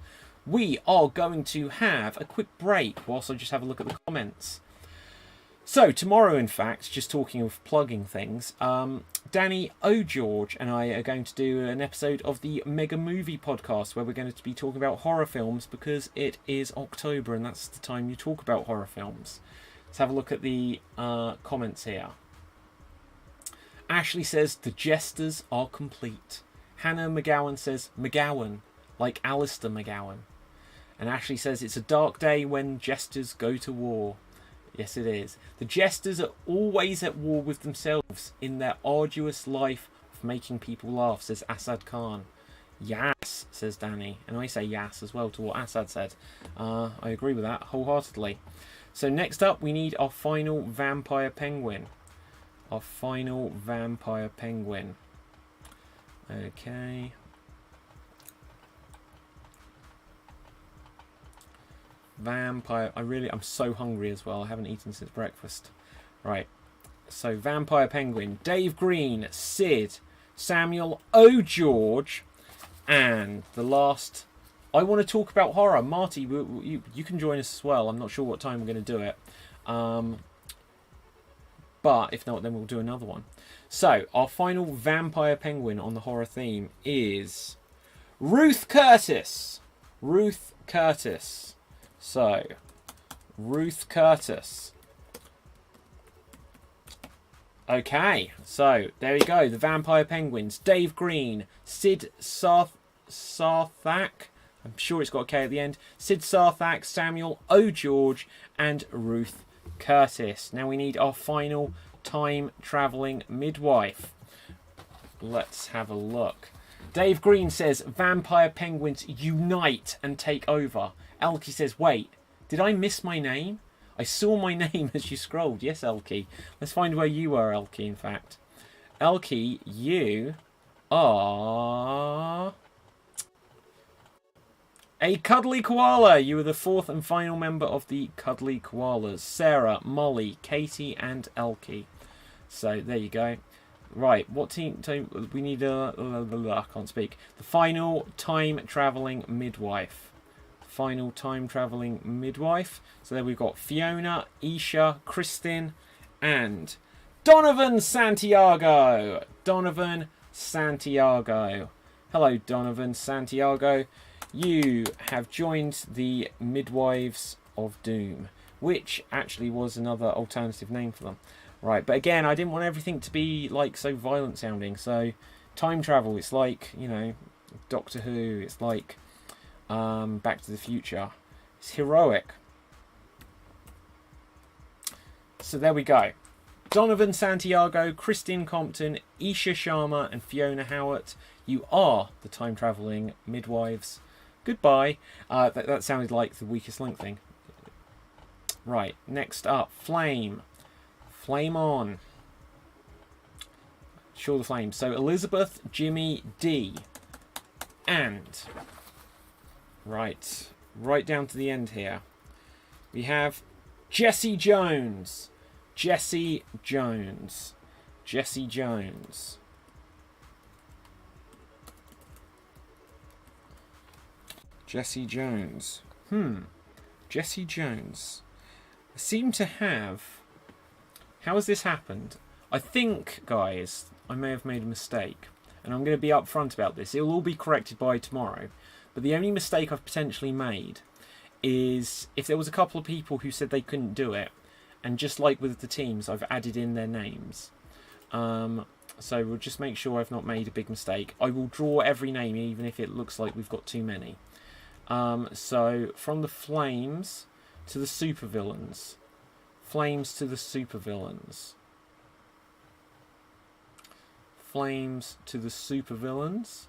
we are going to have a quick break whilst I just have a look at the comments. So, tomorrow, in fact, just talking of plugging things, Danny O'George and I are going to do an episode of the Mega Movie podcast where we're going to be talking about horror films because it is October and that's the time you talk about horror films. Let's have a look at the comments here. Ashley says, the jesters are complete. Hannah McGowan says, McGowan, like Alistair McGowan. And Ashley says, it's a dark day when jesters go to war. Yes, it is. The jesters are always at war with themselves in their arduous life of making people laugh, says Assad Khan. Yes, says Danny. And I say yes as well to what Assad said. I agree with that wholeheartedly. So next up, we need our final vampire penguin. Our final vampire penguin. Okay. Vampire. I'm so hungry as well. I haven't eaten since breakfast. Right. So, vampire penguin. Dave Green, Sid, Samuel O'George, and the last. I want to talk about horror. Marty, you can join us as well. I'm not sure what time we're going to do it. But if not, then we'll do another one. So, our final vampire penguin on the horror theme is Ruth Curtis. Ruth Curtis. So, Ruth Curtis. Okay, so there we go. The vampire penguins. Dave Green, Sid Sarthak. I'm sure it's got a K at the end. Sid Sarthak, Samuel O'George, and Ruth Curtis. Now we need our final time-travelling midwife. Let's have a look. Dave Green says, vampire penguins unite and take over. Elkie says, wait, did I miss my name? I saw my name as you scrolled. Yes, Elkie. Let's find where you are, Elkie, in fact. Elkie, you are a cuddly koala. You are the fourth and final member of the cuddly koalas. Sarah, Molly, Katie, and Elkie. So there you go. Right, what team we need? I can't speak. The final time traveling midwife. Final time traveling midwife. So there we've got Fiona, Isha, Kristin, and Donovan Santiago. Donovan Santiago. Hello, Donovan Santiago. You have joined the Midwives of Doom, which actually was another alternative name for them. Right, but again, I didn't want everything to be like so violent sounding. So time travel, it's like, you know, Doctor Who. It's like Back to the Future. It's heroic. So there we go. Donovan Santiago, Kristin Compton, Isha Sharma, and Fiona Howard. You are the time travelling midwives. Goodbye. That sounded like the weakest link thing. Right, next up, Flame. Flame on. Sure, the flame. So Elizabeth, Jimmy, D. And right down to the end here, we have Jesse Jones. Jesse Jones. Jesse Jones. Jesse Jones. Jesse Jones. I seem to have... How has this happened? I think, guys, I may have made a mistake. And I'm going to be upfront about this. It will all be corrected by tomorrow. But the only mistake I've potentially made is if there was a couple of people who said they couldn't do it, and just like with the teams, I've added in their names. So we'll just make sure I've not made a big mistake. I will draw every name, even if it looks like we've got too many. So from the Flames to the supervillains. Flames to the supervillains. Flames to the supervillains.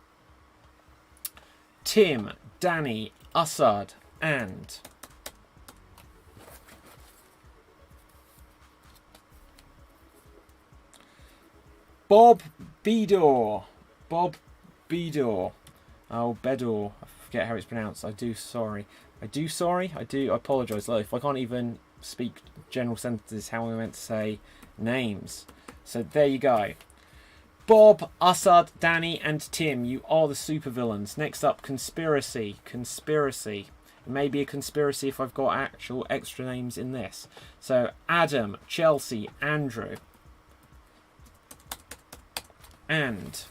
Tim, Danny, Assad, and Bob Bedor. Bob Bedor. Oh, Bedor. I forget how it's pronounced. I do apologise. Look, if I can't even speak general sentences, how am I meant to say names? So there you go. Bob, Assad, Danny, and Tim, you are the supervillains. Next up, conspiracy. Conspiracy. It may be a conspiracy if I've got actual extra names in this. So Adam, Chelsea, Andrew, and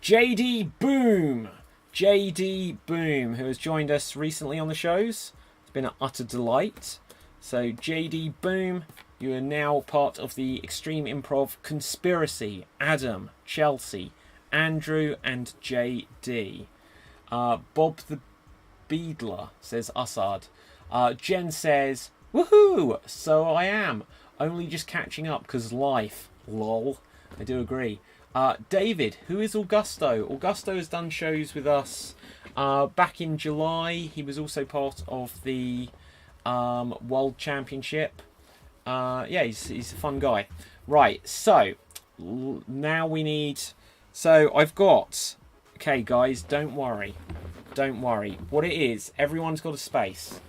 JD Boom. JD Boom, who has joined us recently on the shows. It's been an utter delight. So JD Boom, you are now part of the Extreme Improv Conspiracy. Adam, Chelsea, Andrew, and JD. Bob the Beadler, says Assad. Jen says, woohoo! So I am. Only just catching up because life. Lol. I do agree. David, who is Augusto? Augusto has done shows with us back in July. He was also part of the World Championship. Yeah, he's a fun guy. Right, so now we need... So I've got... Okay, guys, don't worry. Don't worry. What it is, everyone's got a space.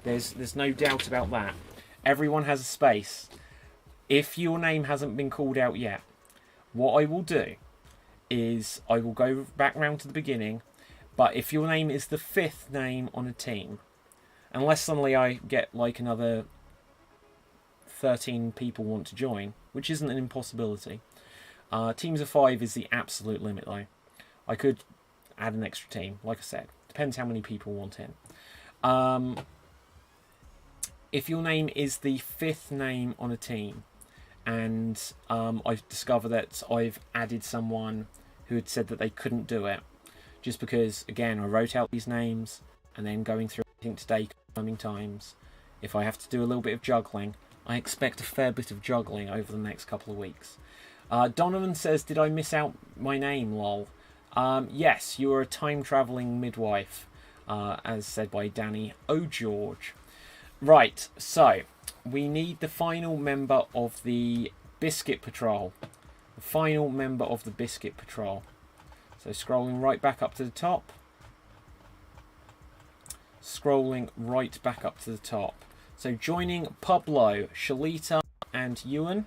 There's no doubt about that. Everyone has a space. If your name hasn't been called out yet, what I will do is I will go back round to the beginning, but if your name is the fifth name on a team, unless suddenly I get like another 13 people want to join, which isn't an impossibility. Teams of 5 is the absolute limit though. I could add an extra team, like I said. Depends how many people want in. If your name is the fifth name on a team, and I've discovered that I've added someone who had said that they couldn't do it, just because, again, I wrote out these names, and then going through everything today, confirming times. If I have to do a little bit of juggling, I expect a fair bit of juggling over the next couple of weeks. Donovan says, did I miss out my name, lol? Yes, you are a time-travelling midwife. as said by Danny O'George. Right, so we need the final member of the Biscuit Patrol. The final member of the Biscuit Patrol. So scrolling right back up to the top. Scrolling right back up to the top. So joining Pablo, Shalita and Ewan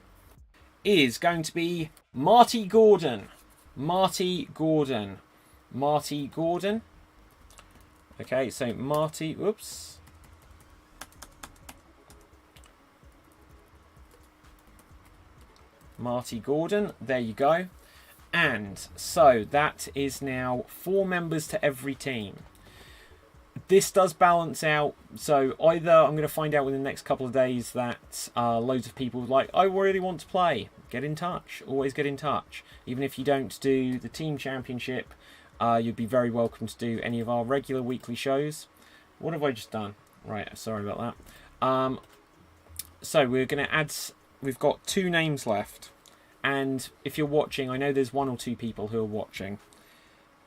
is going to be Marty Gordon. Marty Gordon. Marty Gordon. Okay, so Marty, whoops. Marty Gordon, there you go. And so that is now 4 members to every team. This does balance out, so either I'm going to find out within the next couple of days that loads of people like, I really want to play. Get in touch. Always get in touch. Even if you don't do the team championship, you'd be very welcome to do any of our regular weekly shows. What have I just done? Right, sorry about that. So we're going to add, we've got 2 names left. And if you're watching, I know there's 1 or 2 people who are watching.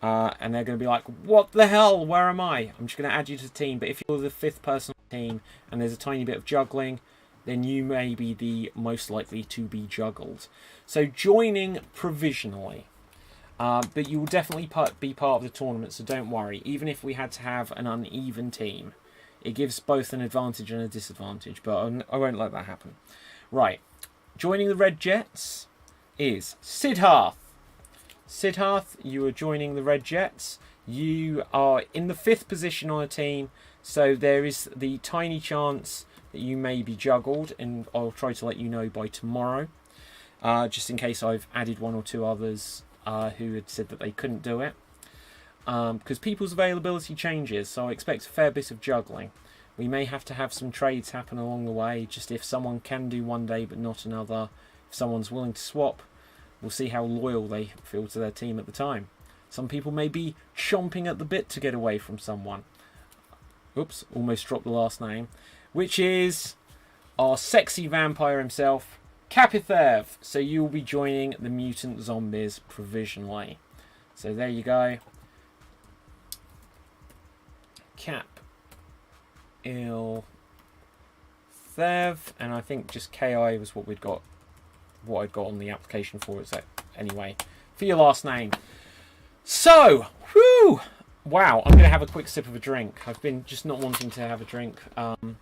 And they're going to be like, what the hell? Where am I? I'm just going to add you to the team. But if you're the 5th person on the team and there's a tiny bit of juggling, then you may be the most likely to be juggled. So joining provisionally. But you will definitely be part of the tournament, so don't worry. Even if we had to have an uneven team, it gives both an advantage and a disadvantage. But I won't let that happen. Right. Joining the Red Jets is Siddharth. Siddharth, you are joining the Red Jets. You are in the 5th position on a team, so there is the tiny chance that you may be juggled, and I'll try to let you know by tomorrow, just in case I've added 1 or 2 others who had said that they couldn't do it, because people's availability changes, so I expect a fair bit of juggling. We may have to have some trades happen along the way, just if someone can do one day but not another, if someone's willing to swap. We'll see how loyal they feel to their team at the time. Some people may be chomping at the bit to get away from someone. Oops, almost dropped the last name. Which is our sexy vampire himself, Kapithiev. So you will be joining the Mutant Zombies provisionally. So there you go. Kapithiev. And I think just KI was what we'd got. What I'd got on the application for it. So anyway, for your last name. So, whew, wow, I'm going to have a quick sip of a drink. I've been just not wanting to have a drink from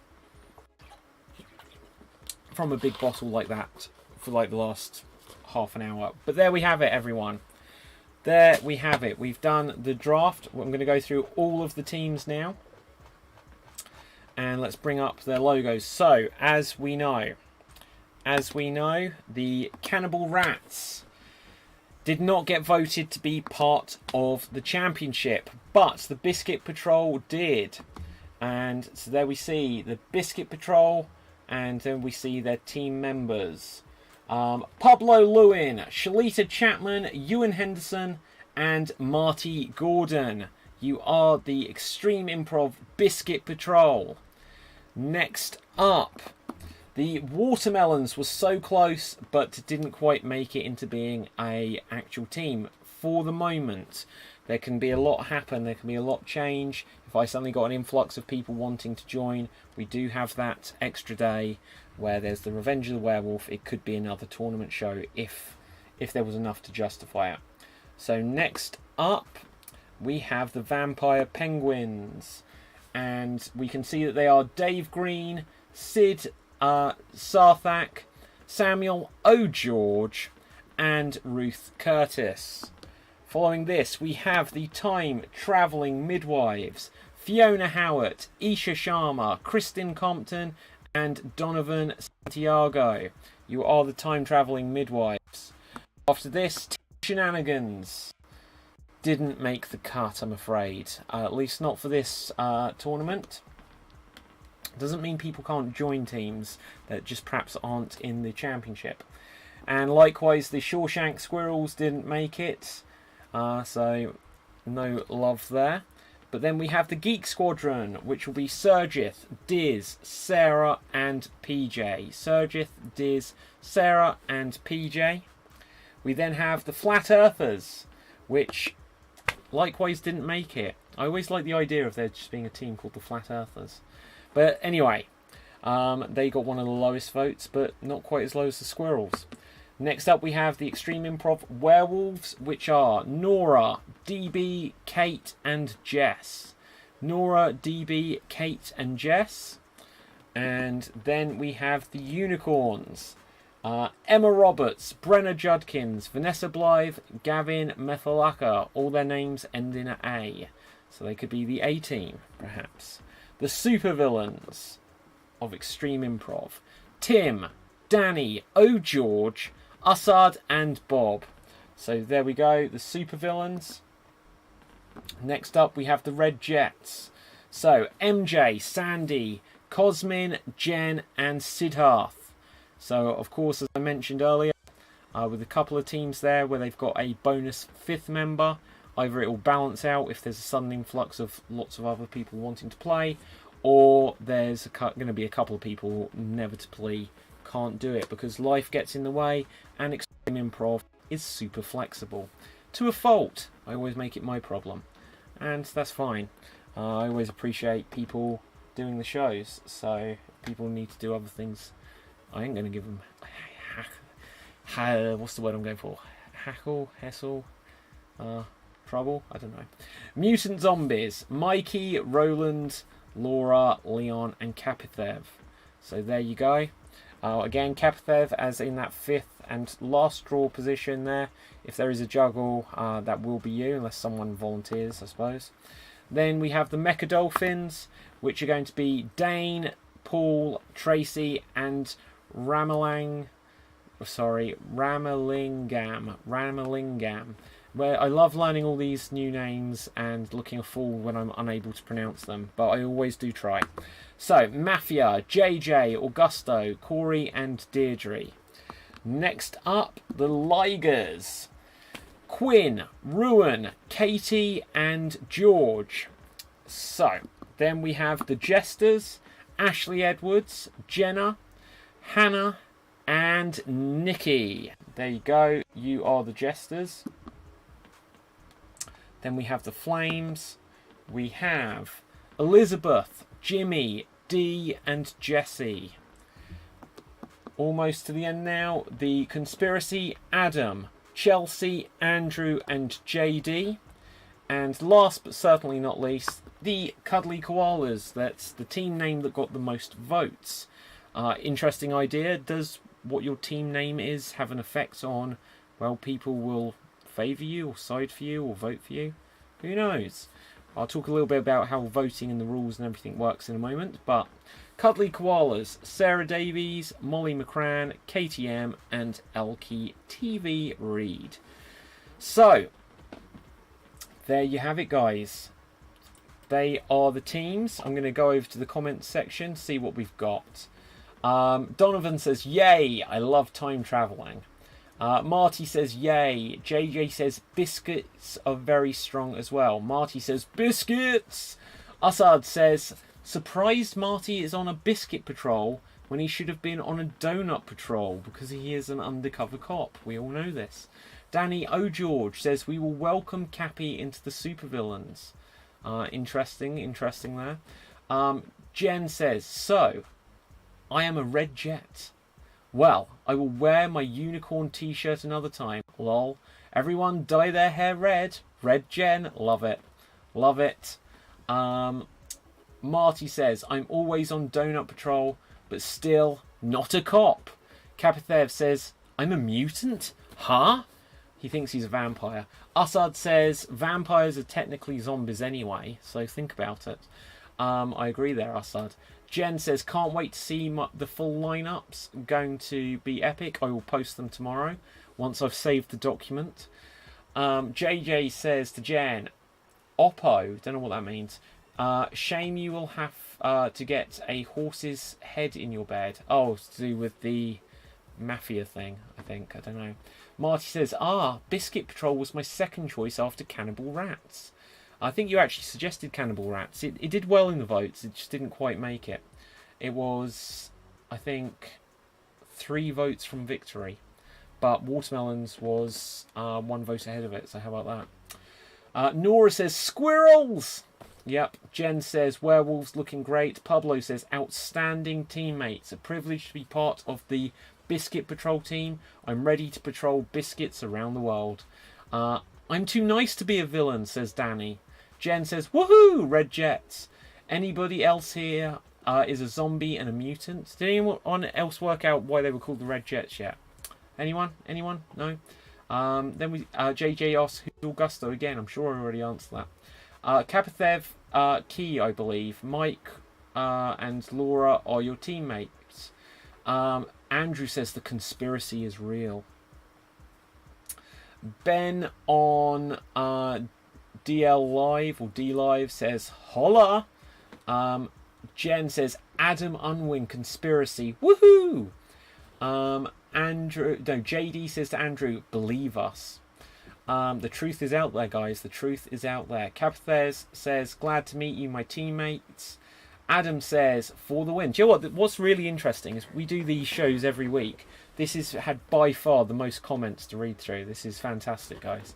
a big bottle like that for like the last half an hour. But there we have it, everyone. There we have it. We've done the draft. I'm going to go through all of the teams now. And let's bring up their logos. So, as we know, the Cannibal Rats did not get voted to be part of the championship, but the Biscuit Patrol did. And so there we see the Biscuit Patrol, and then we see their team members. Pablo Lewin, Shalita Chapman, Ewan Henderson, and Marty Gordon. You are the Extreme Improv Biscuit Patrol. Next up, the Watermelons was so close, but didn't quite make it into being an actual team for the moment. There can be a lot happen, there can be a lot change. If I suddenly got an influx of people wanting to join, we do have that extra day where there's the Revenge of the Werewolf. It could be another tournament show if there was enough to justify it. So next up, we have the Vampire Penguins. And we can see that they are Dave Green, Sid Sarthak, Samuel O'George, and Ruth Curtis. Following this, we have the Time Travelling Midwives, Fiona Howard, Isha Sharma, Kristen Compton, and Donovan Santiago. You are the Time Travelling Midwives. After this, Shenanigans didn't make the cut, I'm afraid. At least not for this tournament. Doesn't mean people can't join teams that just perhaps aren't in the championship. And likewise, the Shawshank Squirrels didn't make it. So, no love there. But then we have the Geek Squadron, which will be Sergith, Diz, Sarah, and PJ. Sergith, Diz, Sarah, and PJ. We then have the Flat Earthers, which likewise didn't make it. I always like the idea of there just being a team called the Flat Earthers. But anyway, they got one of the lowest votes, but not quite as low as the Squirrels. Next up, we have the Extreme Improv Werewolves, which are Nora, DB, Kate, and Jess. Nora, DB, Kate, and Jess. And then we have the Unicorns. Emma Roberts, Brenna Judkins, Vanessa Blythe, Gavin Methalaka. All their names end in A. So they could be the A team, perhaps. The Supervillains of Extreme Improv. Tim, Danny, George, Assad, and Bob. So there we go, the Supervillains. Next up, we have the Red Jets. So MJ, Sandy, Cosmin, Jen, and Siddharth. So, of course, as I mentioned earlier, with a couple of teams there where they've got a bonus 5th member, either it will balance out if there's a sudden influx of lots of other people wanting to play, or there's going to be a couple of people inevitably can't do it because life gets in the way, and Extreme Improv is super flexible. To a fault. I always make it my problem. And that's fine. I always appreciate people doing the shows, so people need to do other things. I ain't going to give them what's the word I'm going for? Hessel, trouble? I don't know. Mutant Zombies. Mikey, Roland, Laura, Leon, and Kapitev. So there you go. Again, Kapitev as in that 5th and last draw position there. If there is a juggle, that will be you, unless someone volunteers, I suppose. Then we have the Mecha Dolphins, which are going to be Dane, Paul, Tracy, and Ramalingam. Where I love learning all these new names and looking a fool when I'm unable to pronounce them, but I always do try. So, Mafia, JJ, Augusto, Corey, and Deirdre. Next up, the Ligers. Quinn, Ruan, Katie, and George. So, then we have the Jesters, Ashley Edwards, Jenna, Hannah, and Nikki. There you go, you are the Jesters. Then we have the Flames. We have Elizabeth, Jimmy, Dee, and Jesse. Almost to the end now. The Conspiracy, Adam, Chelsea, Andrew, and JD. And last but certainly not least, the Cuddly Koalas. That's the team name that got the most votes. Interesting idea. Does what your team name is have an effect on, well, people will favour you or side for you or vote for you? Who knows? I'll talk a little bit about how voting and the rules and everything works in a moment. But Cuddly Koalas, Sarah Davies, Molly McCran, KTM, and Elkie TV Reed. So, there you have it, guys. They are the teams. I'm going to go over to the comments section, see what we've got. Donovan says, yay, I love time travelling. Marty says, yay. JJ says, biscuits are very strong as well. Marty says, biscuits. Assad says, surprised Marty is on a biscuit patrol when he should have been on a donut patrol because he is an undercover cop. We all know this. Danny O'George says, we will welcome Cappy into the supervillains. Interesting there. Jen says, so, I am a red jet. Well, I will wear my unicorn t-shirt another time. Lol. Everyone dye their hair red. Red Jen. Love it. Love it. Marty says, I'm always on donut patrol, but still not a cop. Kapitev says, I'm a mutant? Huh? He thinks he's a vampire. Assad says, vampires are technically zombies anyway, so think about it. I agree there, Assad. Jen says, can't wait to see the full lineups. Going to be epic. I will post them tomorrow once I've saved the document. JJ says to Jen, Oppo, don't know what that means. Shame you will have to get a horse's head in your bed. Oh, to do with the mafia thing, I think. I don't know. Marty says, Biscuit Patrol was my second choice after Cannibal Rats. I think you actually suggested Cannibal Rats. It did well in the votes. It just didn't quite make it. It was, I think, 3 votes from victory. But Watermelons was 1 vote ahead of it. So how about Nora says, squirrels! Yep. Jen says, werewolves looking great. Pablo says, outstanding teammates. A privilege to be part of the Biscuit Patrol team. I'm ready to patrol biscuits around the world. I'm too nice to be a villain, says Danny. Jen says, woohoo! Red Jets. Anybody else here is a zombie and a mutant? Did anyone else work out why they were called the Red Jets yet? Anyone? Anyone? No? Then we JJ asks, who's Augusto again? I'm sure I already answered that. Kapathev, Key, I believe. Mike and Laura are your teammates. Andrew says the conspiracy is real. Ben on DL Live or D Live says holla. Jen says Adam Unwin conspiracy. Woohoo! JD says to Andrew, believe us. The truth is out there, guys. The truth is out there. Capthez says, glad to meet you, my teammates. Adam says, for the win. Do you know what? What's really interesting is we do these shows every week. This has had by far the most comments to read through. This is fantastic, guys.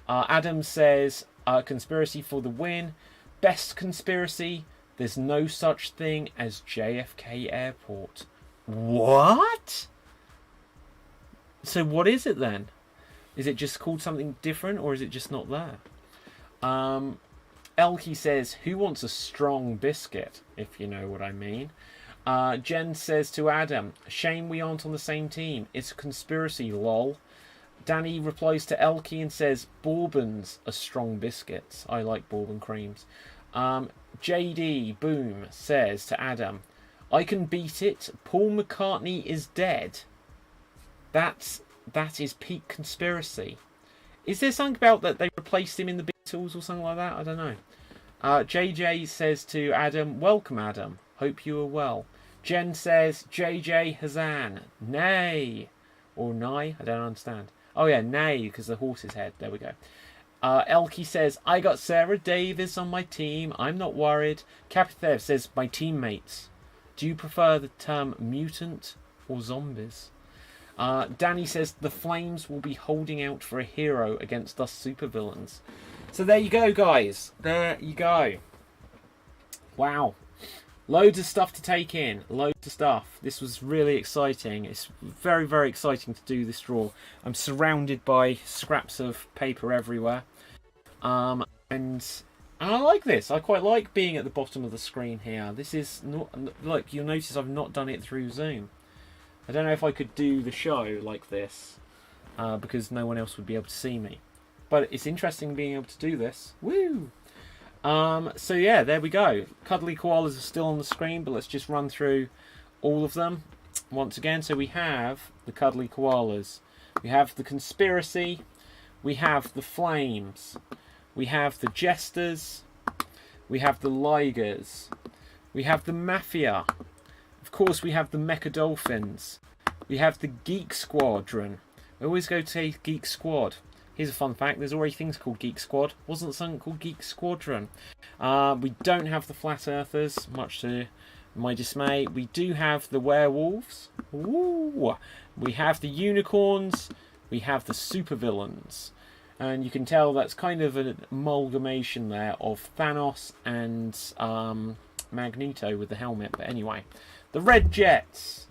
Adam says, conspiracy for the win. Best conspiracy, there's no such thing as JFK Airport. What? So what is it then? Is it just called something different, or is it just not there? Elkie says, who wants a strong biscuit, if you know what I mean. Jen says to Adam, shame we aren't on the same team. It's a conspiracy, lol. Danny replies to Elkie and says, bourbons are strong biscuits. I like bourbon creams. JD, boom, says to Adam, I can beat it. Paul McCartney is dead. That is peak conspiracy. Is there something about that they replaced him in the Beatles or something like that? I don't know. JJ says to Adam, welcome Adam. Hope you are well. Jen says, JJ Hazan. Nay. Or nay? I don't understand. Oh yeah, nay, because the horse's head. There we go. Elkie says, I got Sarah Davis on my team. I'm not worried. Kapithev says, my teammates. Do you prefer the term mutant or zombies? Danny says the Flames will be holding out for a hero against us supervillains. So there you go, guys. There you go. Wow. Loads of stuff to take in. Loads of stuff. This was really exciting. It's very, very exciting to do this draw. I'm surrounded by scraps of paper everywhere. And I like this. I quite like being at the bottom of the screen here. This is not... Look, you'll notice I've not done it through Zoom. I don't know if I could do the show like this, because no one else would be able to see me. But it's interesting being able to do this. Woo! So yeah, there we go. Cuddly koalas are still on the screen, but let's just run through all of them once again. So we have the cuddly koalas. We have the conspiracy. We have the flames. We have the jesters. We have the ligers. We have the mafia. Of course, we have the Mecha Dolphins. We have the Geek Squadron. I always go to say Geek Squad. Here's a fun fact. There's already things called Geek Squad. Wasn't something called Geek Squadron. We don't have the Flat Earthers, much to my dismay. We do have the werewolves. Ooh. We have the unicorns. We have the supervillains. And you can tell that's kind of an amalgamation there of Thanos and Magneto with the helmet. But anyway, the Red Jets.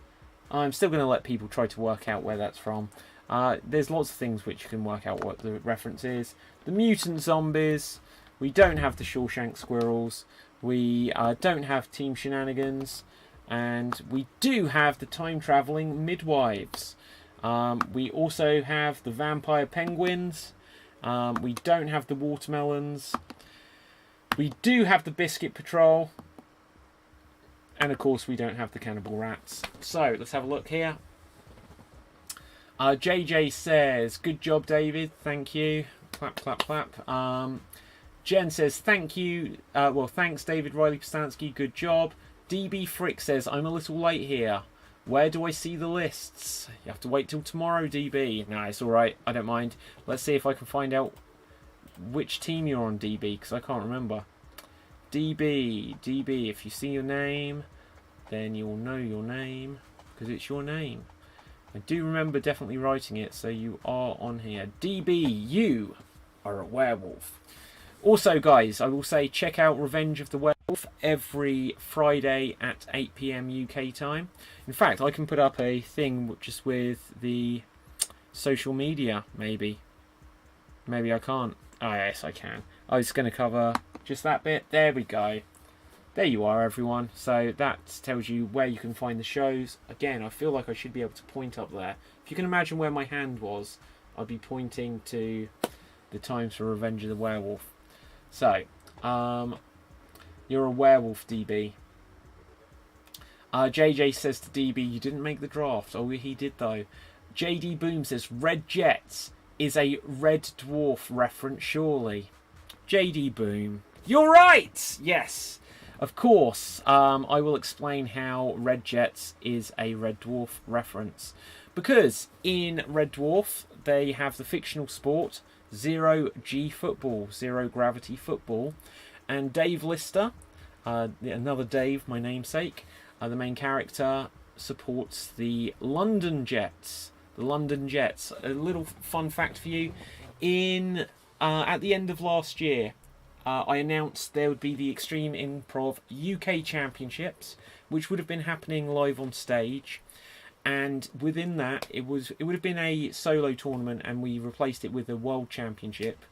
I'm still going to let people try to work out where that's from. There's lots of things which you can work out what the reference is. The mutant zombies. We don't have the Shawshank squirrels. We don't have Team Shenanigans. And we do have the time-travelling midwives. We also have the vampire penguins. We don't have the watermelons. We do have the Biscuit Patrol. And of course we don't have the cannibal rats. So let's have a look here. JJ says, good job David, thank you. Clap, clap, clap. Jen says, thank you. Well, thanks David Riley Postanski, good job. DB Frick says, I'm a little late here. Where do I see the lists? You have to wait till tomorrow, DB. No, it's alright, I don't mind. Let's see if I can find out which team you're on, DB, because I can't remember. DB, if you see your name, then you'll know your name, because it's your name. I do remember definitely writing it, so you are on here. DB, you are a werewolf. Also, guys, I will say check out Revenge of the Werewolf every Friday at 8 PM UK time. In fact, I can put up a thing just with the social media, maybe. Maybe I can't. Oh, yes, I can. I was going to cover just that bit. There we go. There you are, everyone. So that tells you where you can find the shows. Again, I feel like I should be able to point up there. If you can imagine where my hand was, I'd be pointing to the times for Revenge of the Werewolf. So, you're a werewolf, DB. JJ says to DB, you didn't make the draft. Oh, he did, though. JD Boom says, Red Jets is a Red Dwarf reference, surely. JD Boom. You're right! Yes. Of course, I will explain how Red Jets is a Red Dwarf reference. Because in Red Dwarf, they have the fictional sport Zero G football, zero gravity football. And Dave Lister, another Dave, my namesake, the main character, supports the London Jets. The London Jets. A little fun fact for you. At the end of last year, I announced there would be the Extreme Improv UK Championships, which would have been happening live on stage. And within that, it would have been a solo tournament, and we replaced it with a World Championship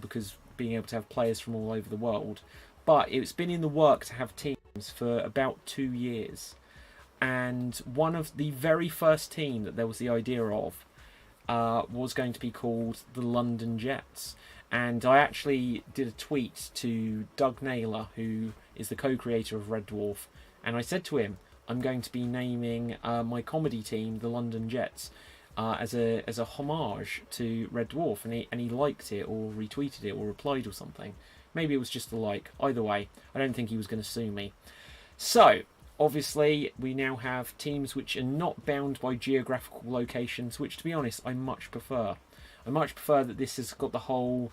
because being able to have players from all over the world. But it's been in the work to have teams for about 2 years. And one of the very first team that there was the idea of was going to be called the London Jets. And I actually did a tweet to Doug Naylor, who is the co-creator of Red Dwarf, and I said to him, I'm going to be naming my comedy team the London Jets as a homage to Red Dwarf, and he liked it or retweeted it or replied or something. Maybe it was just a like. Either way, I don't think he was going to sue me. So obviously we now have teams which are not bound by geographical locations, which, to be honest, I much prefer. I much prefer that this has got the whole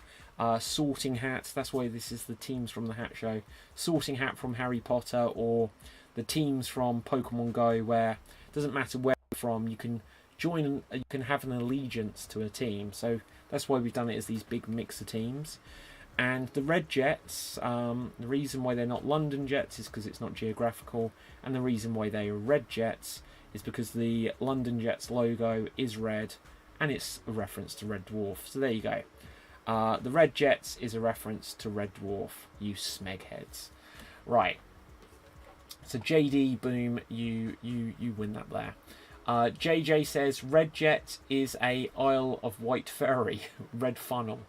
sorting hat. That's why this is the teams from the Hat Show. Sorting hat from Harry Potter, or the teams from Pokemon Go, where it doesn't matter where you're from, you can join, you can have an allegiance to a team. So that's why we've done it as these big mix of teams. And the Red Jets, the reason why they're not London Jets is because it's not geographical, and the reason why they are Red Jets is because the London Jets logo is red, and it's a reference to Red Dwarf. So there you go. The Red Jets is a reference to Red Dwarf, you smegheads. Right. So JD Boom, you win that there. JJ says Red Jet is a Isle of Wight ferry, red funnel.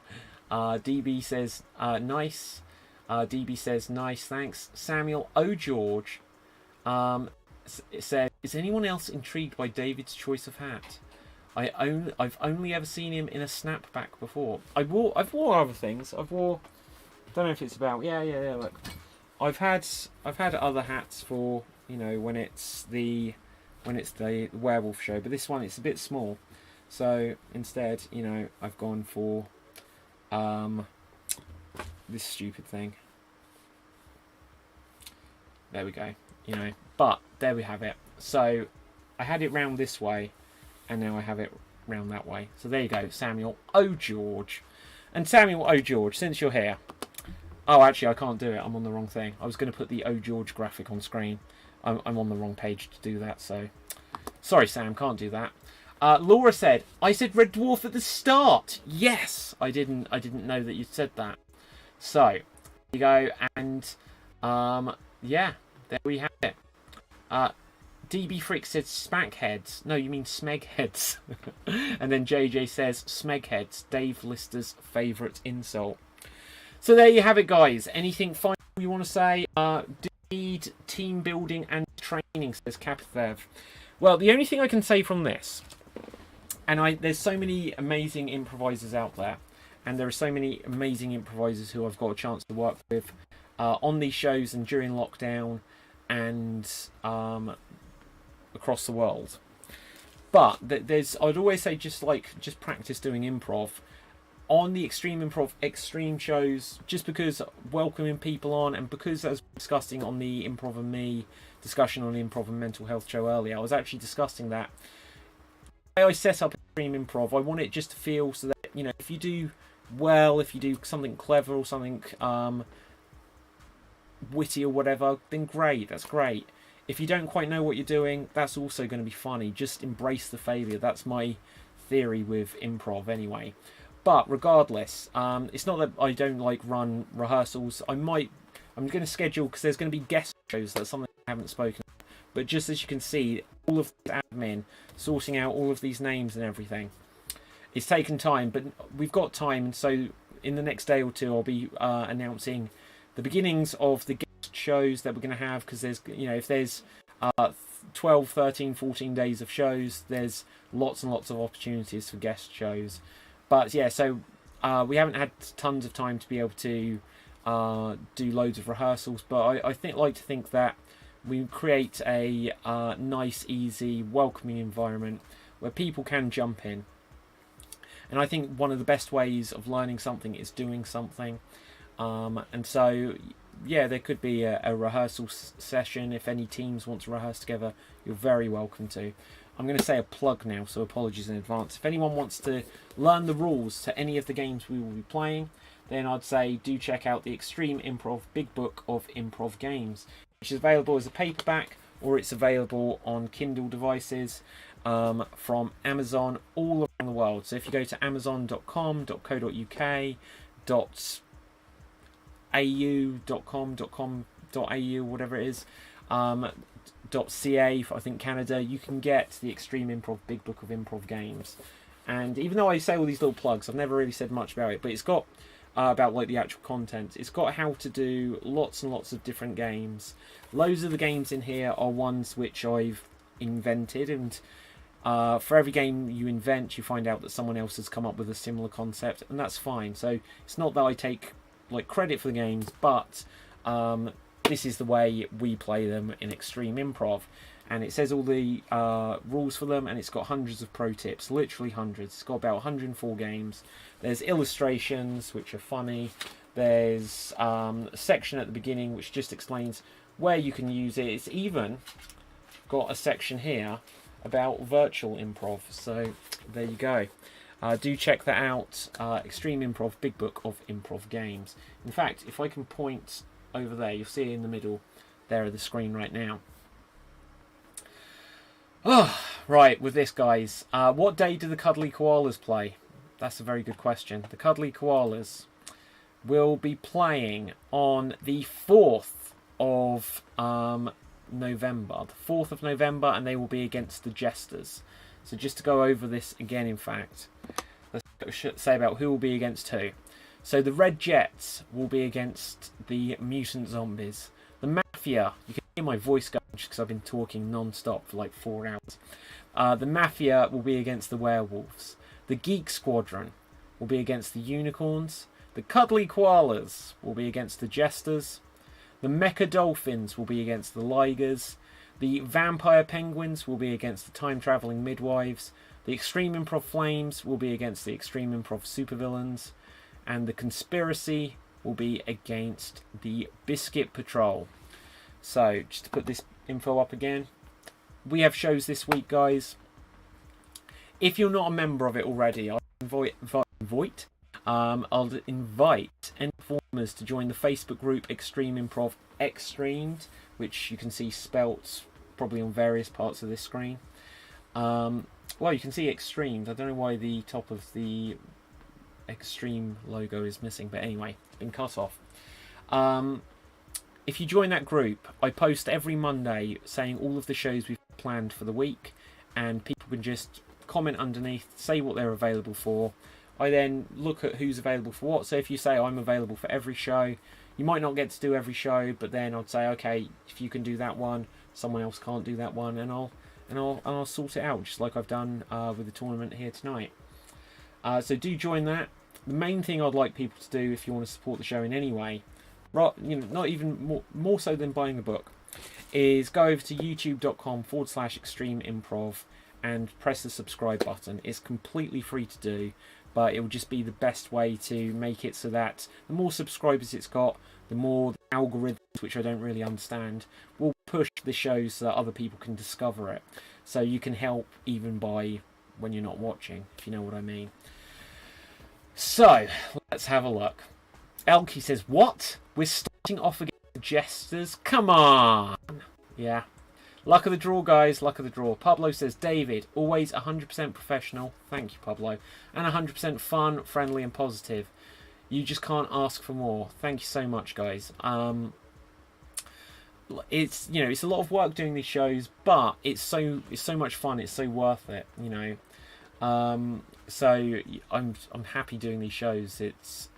DB says nice. DB says nice, thanks. Samuel O'George said, is anyone else intrigued by David's choice of hat? I've only ever seen him in a snapback before. I've wore other things. Don't know if it's about yeah. Look, I've had other hats for, you know, when it's the werewolf show, but this one, it's a bit small, so instead, you know, I've gone for this stupid thing. There we go. You know, but there we have it. So I had it round this way, and now I have it round that way. So there you go, Samuel O'George. And Samuel O'George, since you're here. Oh, actually, I can't do it. I'm on the wrong thing. I was going to put the O'George graphic on screen. I'm on the wrong page to do that, so sorry, Sam, can't do that. Laura said, I said Red Dwarf at the start. Yes, I didn't know that you said that. So there you go, and yeah, there we have it. DB Freak said Smackheads. No, you mean Smegheads. And then JJ says Smegheads, Dave Lister's favourite insult. So there you have it, guys. Anything final you want to say? Do you need team building and training, says Kapithev. Well, the only thing I can say from this, and there's so many amazing improvisers out there, and there are so many amazing improvisers who I've got a chance to work with on these shows and during lockdown and across the world. But I'd always say just practice doing improv on the Extreme Improv Extreme shows, just because welcoming people on, and because, as we were discussing on the Improv and Me discussion on the Improv and Mental Health show earlier, I was actually discussing that the way I set up Extreme Improv, I want it just to feel so that, you know, if you do well, if you do something clever or something witty or whatever, then great, that's great. If you don't quite know what you're doing, that's also going to be funny. Just embrace the failure. That's my theory with improv anyway. But regardless, it's not that I don't like run rehearsals. I'm going to schedule, because there's going to be guest shows. That's something I haven't spoken about. But just as you can see, all of the admin, sorting out all of these names and everything, it's taken time, but we've got time. And so in the next day or two, I'll be announcing the beginnings of the guest shows that we're going to have, because there's, if there's 12, 13, 14 days of shows, there's lots and lots of opportunities for guest shows. But yeah, so we haven't had tons of time to be able to do loads of rehearsals, but I like to think that we create a nice, easy, welcoming environment where people can jump in. And I think one of the best ways of learning something is doing something. And so, yeah, there could be a rehearsal session. If any teams want to rehearse together, you're very welcome to. I'm going to say a plug now, so apologies in advance. If anyone wants to learn the rules to any of the games we will be playing, then I'd say do check out the Extreme Improv Big Book of Improv Games, which is available as a paperback, or it's available on Kindle devices from Amazon all around the world. So if you go to amazon.com.co.uk, .au, whatever it is, .ca, I think Canada, you can get the Extreme Improv Big Book of Improv Games. And even though I say all these little plugs, I've never really said much about it, but it's got about like the actual content. It's got how to do lots and lots of different games. Loads of the games in here are ones which I've invented, and for every game you invent, you find out that someone else has come up with a similar concept, and that's fine. So it's not that I take like credit for the games, but this is the way we play them in Extreme Improv, and it says all the rules for them, and it's got hundreds of pro tips, literally hundreds. It's got about 104 games. There's illustrations which are funny. There's a section at the beginning which just explains where you can use it. It's even got a section here about virtual improv, so there you go. Do check that out. Extreme Improv Big Book of Improv Games. In fact, if I can point over there, you'll see it in the middle there of the screen right now. Oh, right, with this, guys. What day do the Cuddly Koalas play? That's a very good question. The Cuddly Koalas will be playing on the 4th of November. The 4th of November, and they will be against the Jesters. So just to go over this again, in fact, let's say about who will be against who. So the Red Jets will be against the Mutant Zombies. The Mafia, you can hear my voice going just because I've been talking non-stop for like 4 hours. The Mafia will be against the Werewolves. The Geek Squadron will be against the Unicorns. The Cuddly Koalas will be against the Jesters. The Mecha Dolphins will be against the Ligers. The Vampire Penguins will be against the Time Travelling Midwives. The Extreme Improv Flames will be against the Extreme Improv Supervillains. And the Conspiracy will be against the Biscuit Patrol. So, just to put this info up again, we have shows this week, guys. If you're not a member of it already, I'll invite any performers to join the Facebook group Extreme Improv XStreamed, which you can see spelt probably on various parts of this screen. Well, you can see Extremed. I don't know why the top of the Extreme logo is missing, but anyway, it's been cut off. If you join that group, I post every Monday saying all of the shows we've planned for the week, and people can just comment underneath, say what they're available for. I then look at who's available for what. So if you say I'm available for every show, you might not get to do every show, but then I'd say, okay, if you can do that one, someone else can't do that one, and I'll sort it out, just like I've done with the tournament here tonight. So do join that. The main thing I'd like people to do, if you want to support the show in any way, not even more so than buying a book, is go over to youtube.com/Extreme Improv and press the subscribe button. It's completely free to do, but it will just be the best way to make it so that the more subscribers it's got, the more the algorithms, which I don't really understand, will push the shows so that other people can discover it. So you can help even by when you're not watching, if you know what I mean. So, let's have a look. Elkie says, what? We're starting off against the Jesters? Come on! Yeah. Luck of the draw, guys. Luck of the draw. Pablo says, David, always 100% professional. Thank you, Pablo. And 100% fun, friendly, and positive. You just can't ask for more. Thank you so much, guys. It's it's a lot of work doing these shows, but it's so much fun. It's so worth it. So I'm happy doing these shows. It's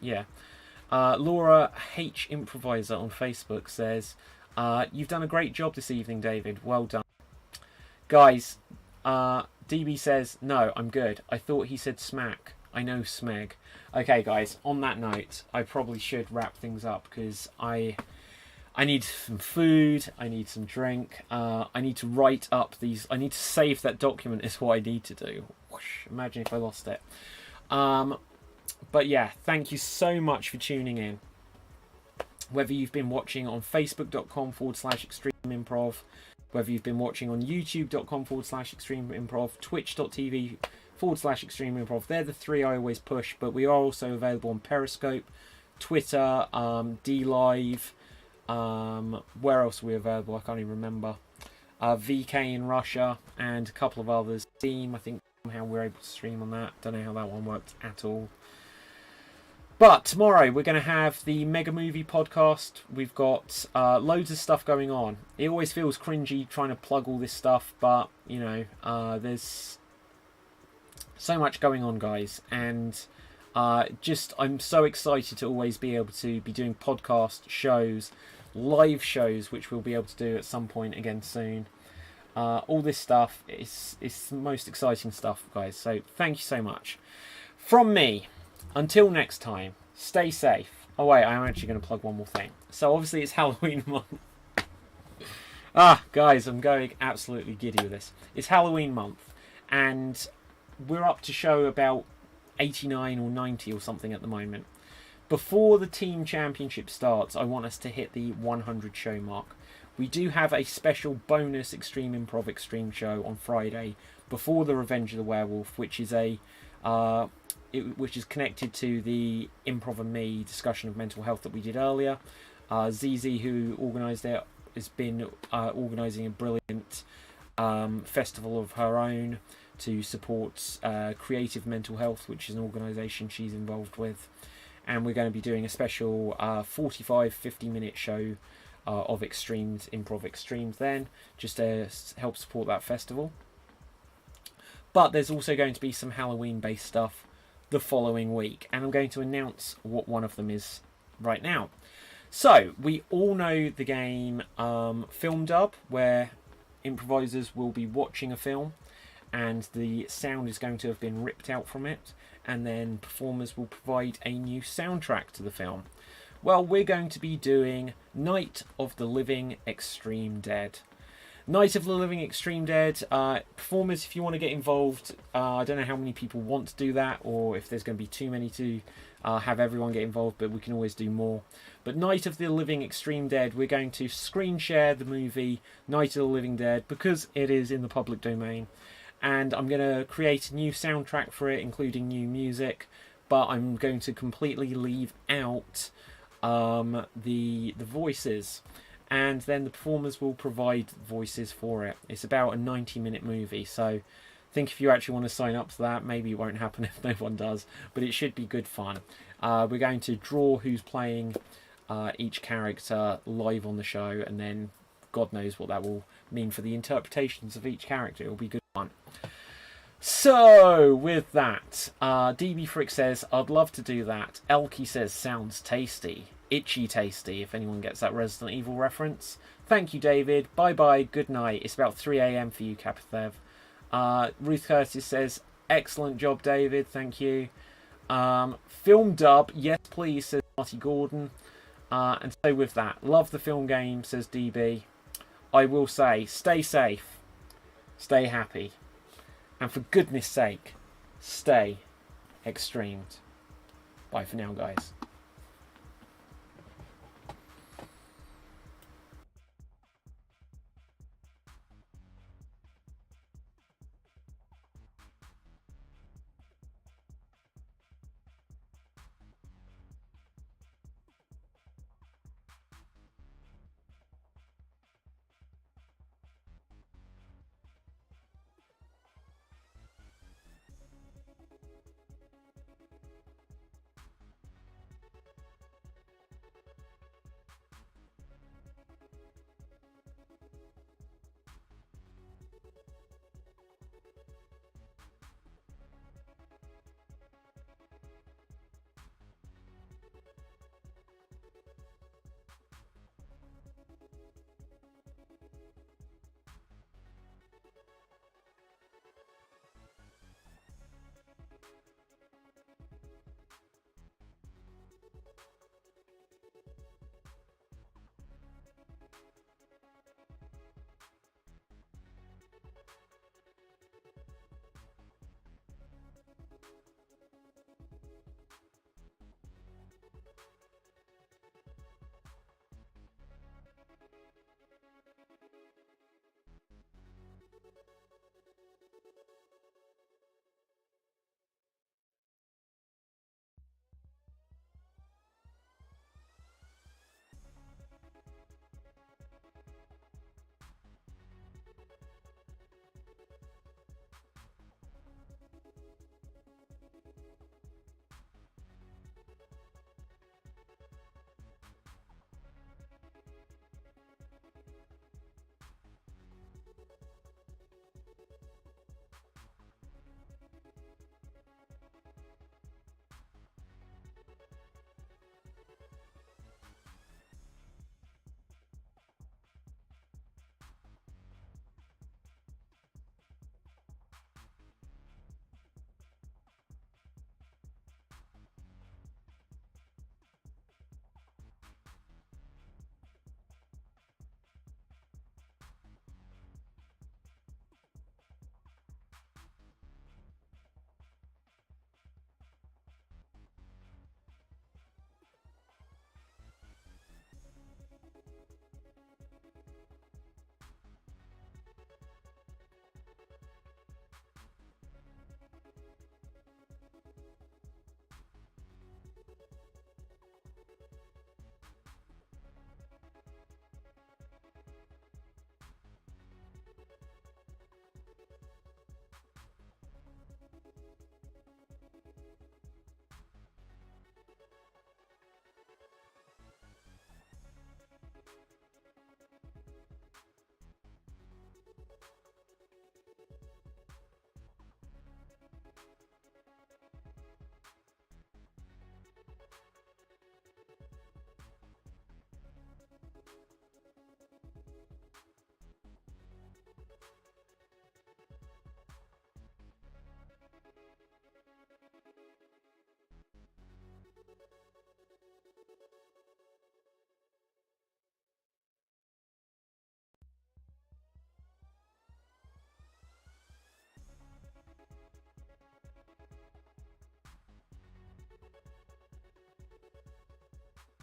Laura H Improviser on Facebook says, you've done a great job this evening, David. Well done, guys. DB says, no, I'm good. I thought he said smack. I know smeg. Okay, guys, on that note, I probably should wrap things up because I need some food, I need some drink, I need to write up these, I need to save that document is what I need to do. Whoosh, imagine if I lost it. But yeah, thank you so much for tuning in. Whether you've been watching on facebook.com/extreme improv, whether you've been watching on youtube.com/extreme improv, twitch.tv/extreme improv, they're the three I always push, but we are also available on Periscope, Twitter, DLive, where else are we available? I can't even remember. VK in Russia and a couple of others. Steam, I think somehow we're able to stream on that. Don't know how that one worked at all. But tomorrow we're going to have the Mega Movie podcast. We've got loads of stuff going on. It always feels cringy trying to plug all this stuff, but there's so much going on, guys, and I'm so excited to always be able to be doing podcast shows, live shows, which we'll be able to do at some point again soon. All this stuff is the most exciting stuff, guys. So thank you so much. From me, until next time, stay safe. Oh wait, I'm actually going to plug one more thing. So obviously it's Halloween month. Guys, I'm going absolutely giddy with this. It's Halloween month, and we're up to show about 89 or 90 or something at the moment. Before the team championship starts, I want us to hit the 100 show mark. We do have a special bonus Extreme Improv Extreme show on Friday before the Revenge of the Werewolf, which is which is connected to the Improv and Me discussion of mental health that we did earlier. ZZ, who organised it, has been organising a brilliant festival of her own to support Creative Mental Health, which is an organisation she's involved with. And we're going to be doing a special 45-50 minute show of Improv Extremed then, just to help support that festival. But there's also going to be some Halloween based stuff the following week, and I'm going to announce what one of them is right now. So we all know the game Film Dub, where improvisers will be watching a film and the sound is going to have been ripped out from it, and then performers will provide a new soundtrack to the film. Well, we're going to be doing Night of the Living Extreme Dead. Night of the Living Extreme Dead. Performers, if you want to get involved, I don't know how many people want to do that, or if there's going to be too many to have everyone get involved, but we can always do more. But Night of the Living Extreme Dead, we're going to screen share the movie Night of the Living Dead because it is in the public domain. And I'm going to create a new soundtrack for it, including new music, but I'm going to completely leave out the voices, and then the performers will provide voices for it. It's about a 90-minute movie, so I think if you actually want to sign up to that, maybe it won't happen if no one does, but it should be good fun. We're going to draw who's playing each character live on the show, and then God knows what that will mean for the interpretations of each character. It'll be good fun. So, with that, DB Frick says, I'd love to do that. Elkie says, sounds tasty. Itchy tasty, if anyone gets that Resident Evil reference. Thank you, David. Bye-bye, good night. It's about 3 a.m. for you, Kapathev. Ruth Curtis says, excellent job, David. Thank you. Film dub, yes please, says Marty Gordon. And so with that, love the film game, says DB. I will say, stay safe, stay happy, and for goodness sake, stay extremed. Bye for now, guys.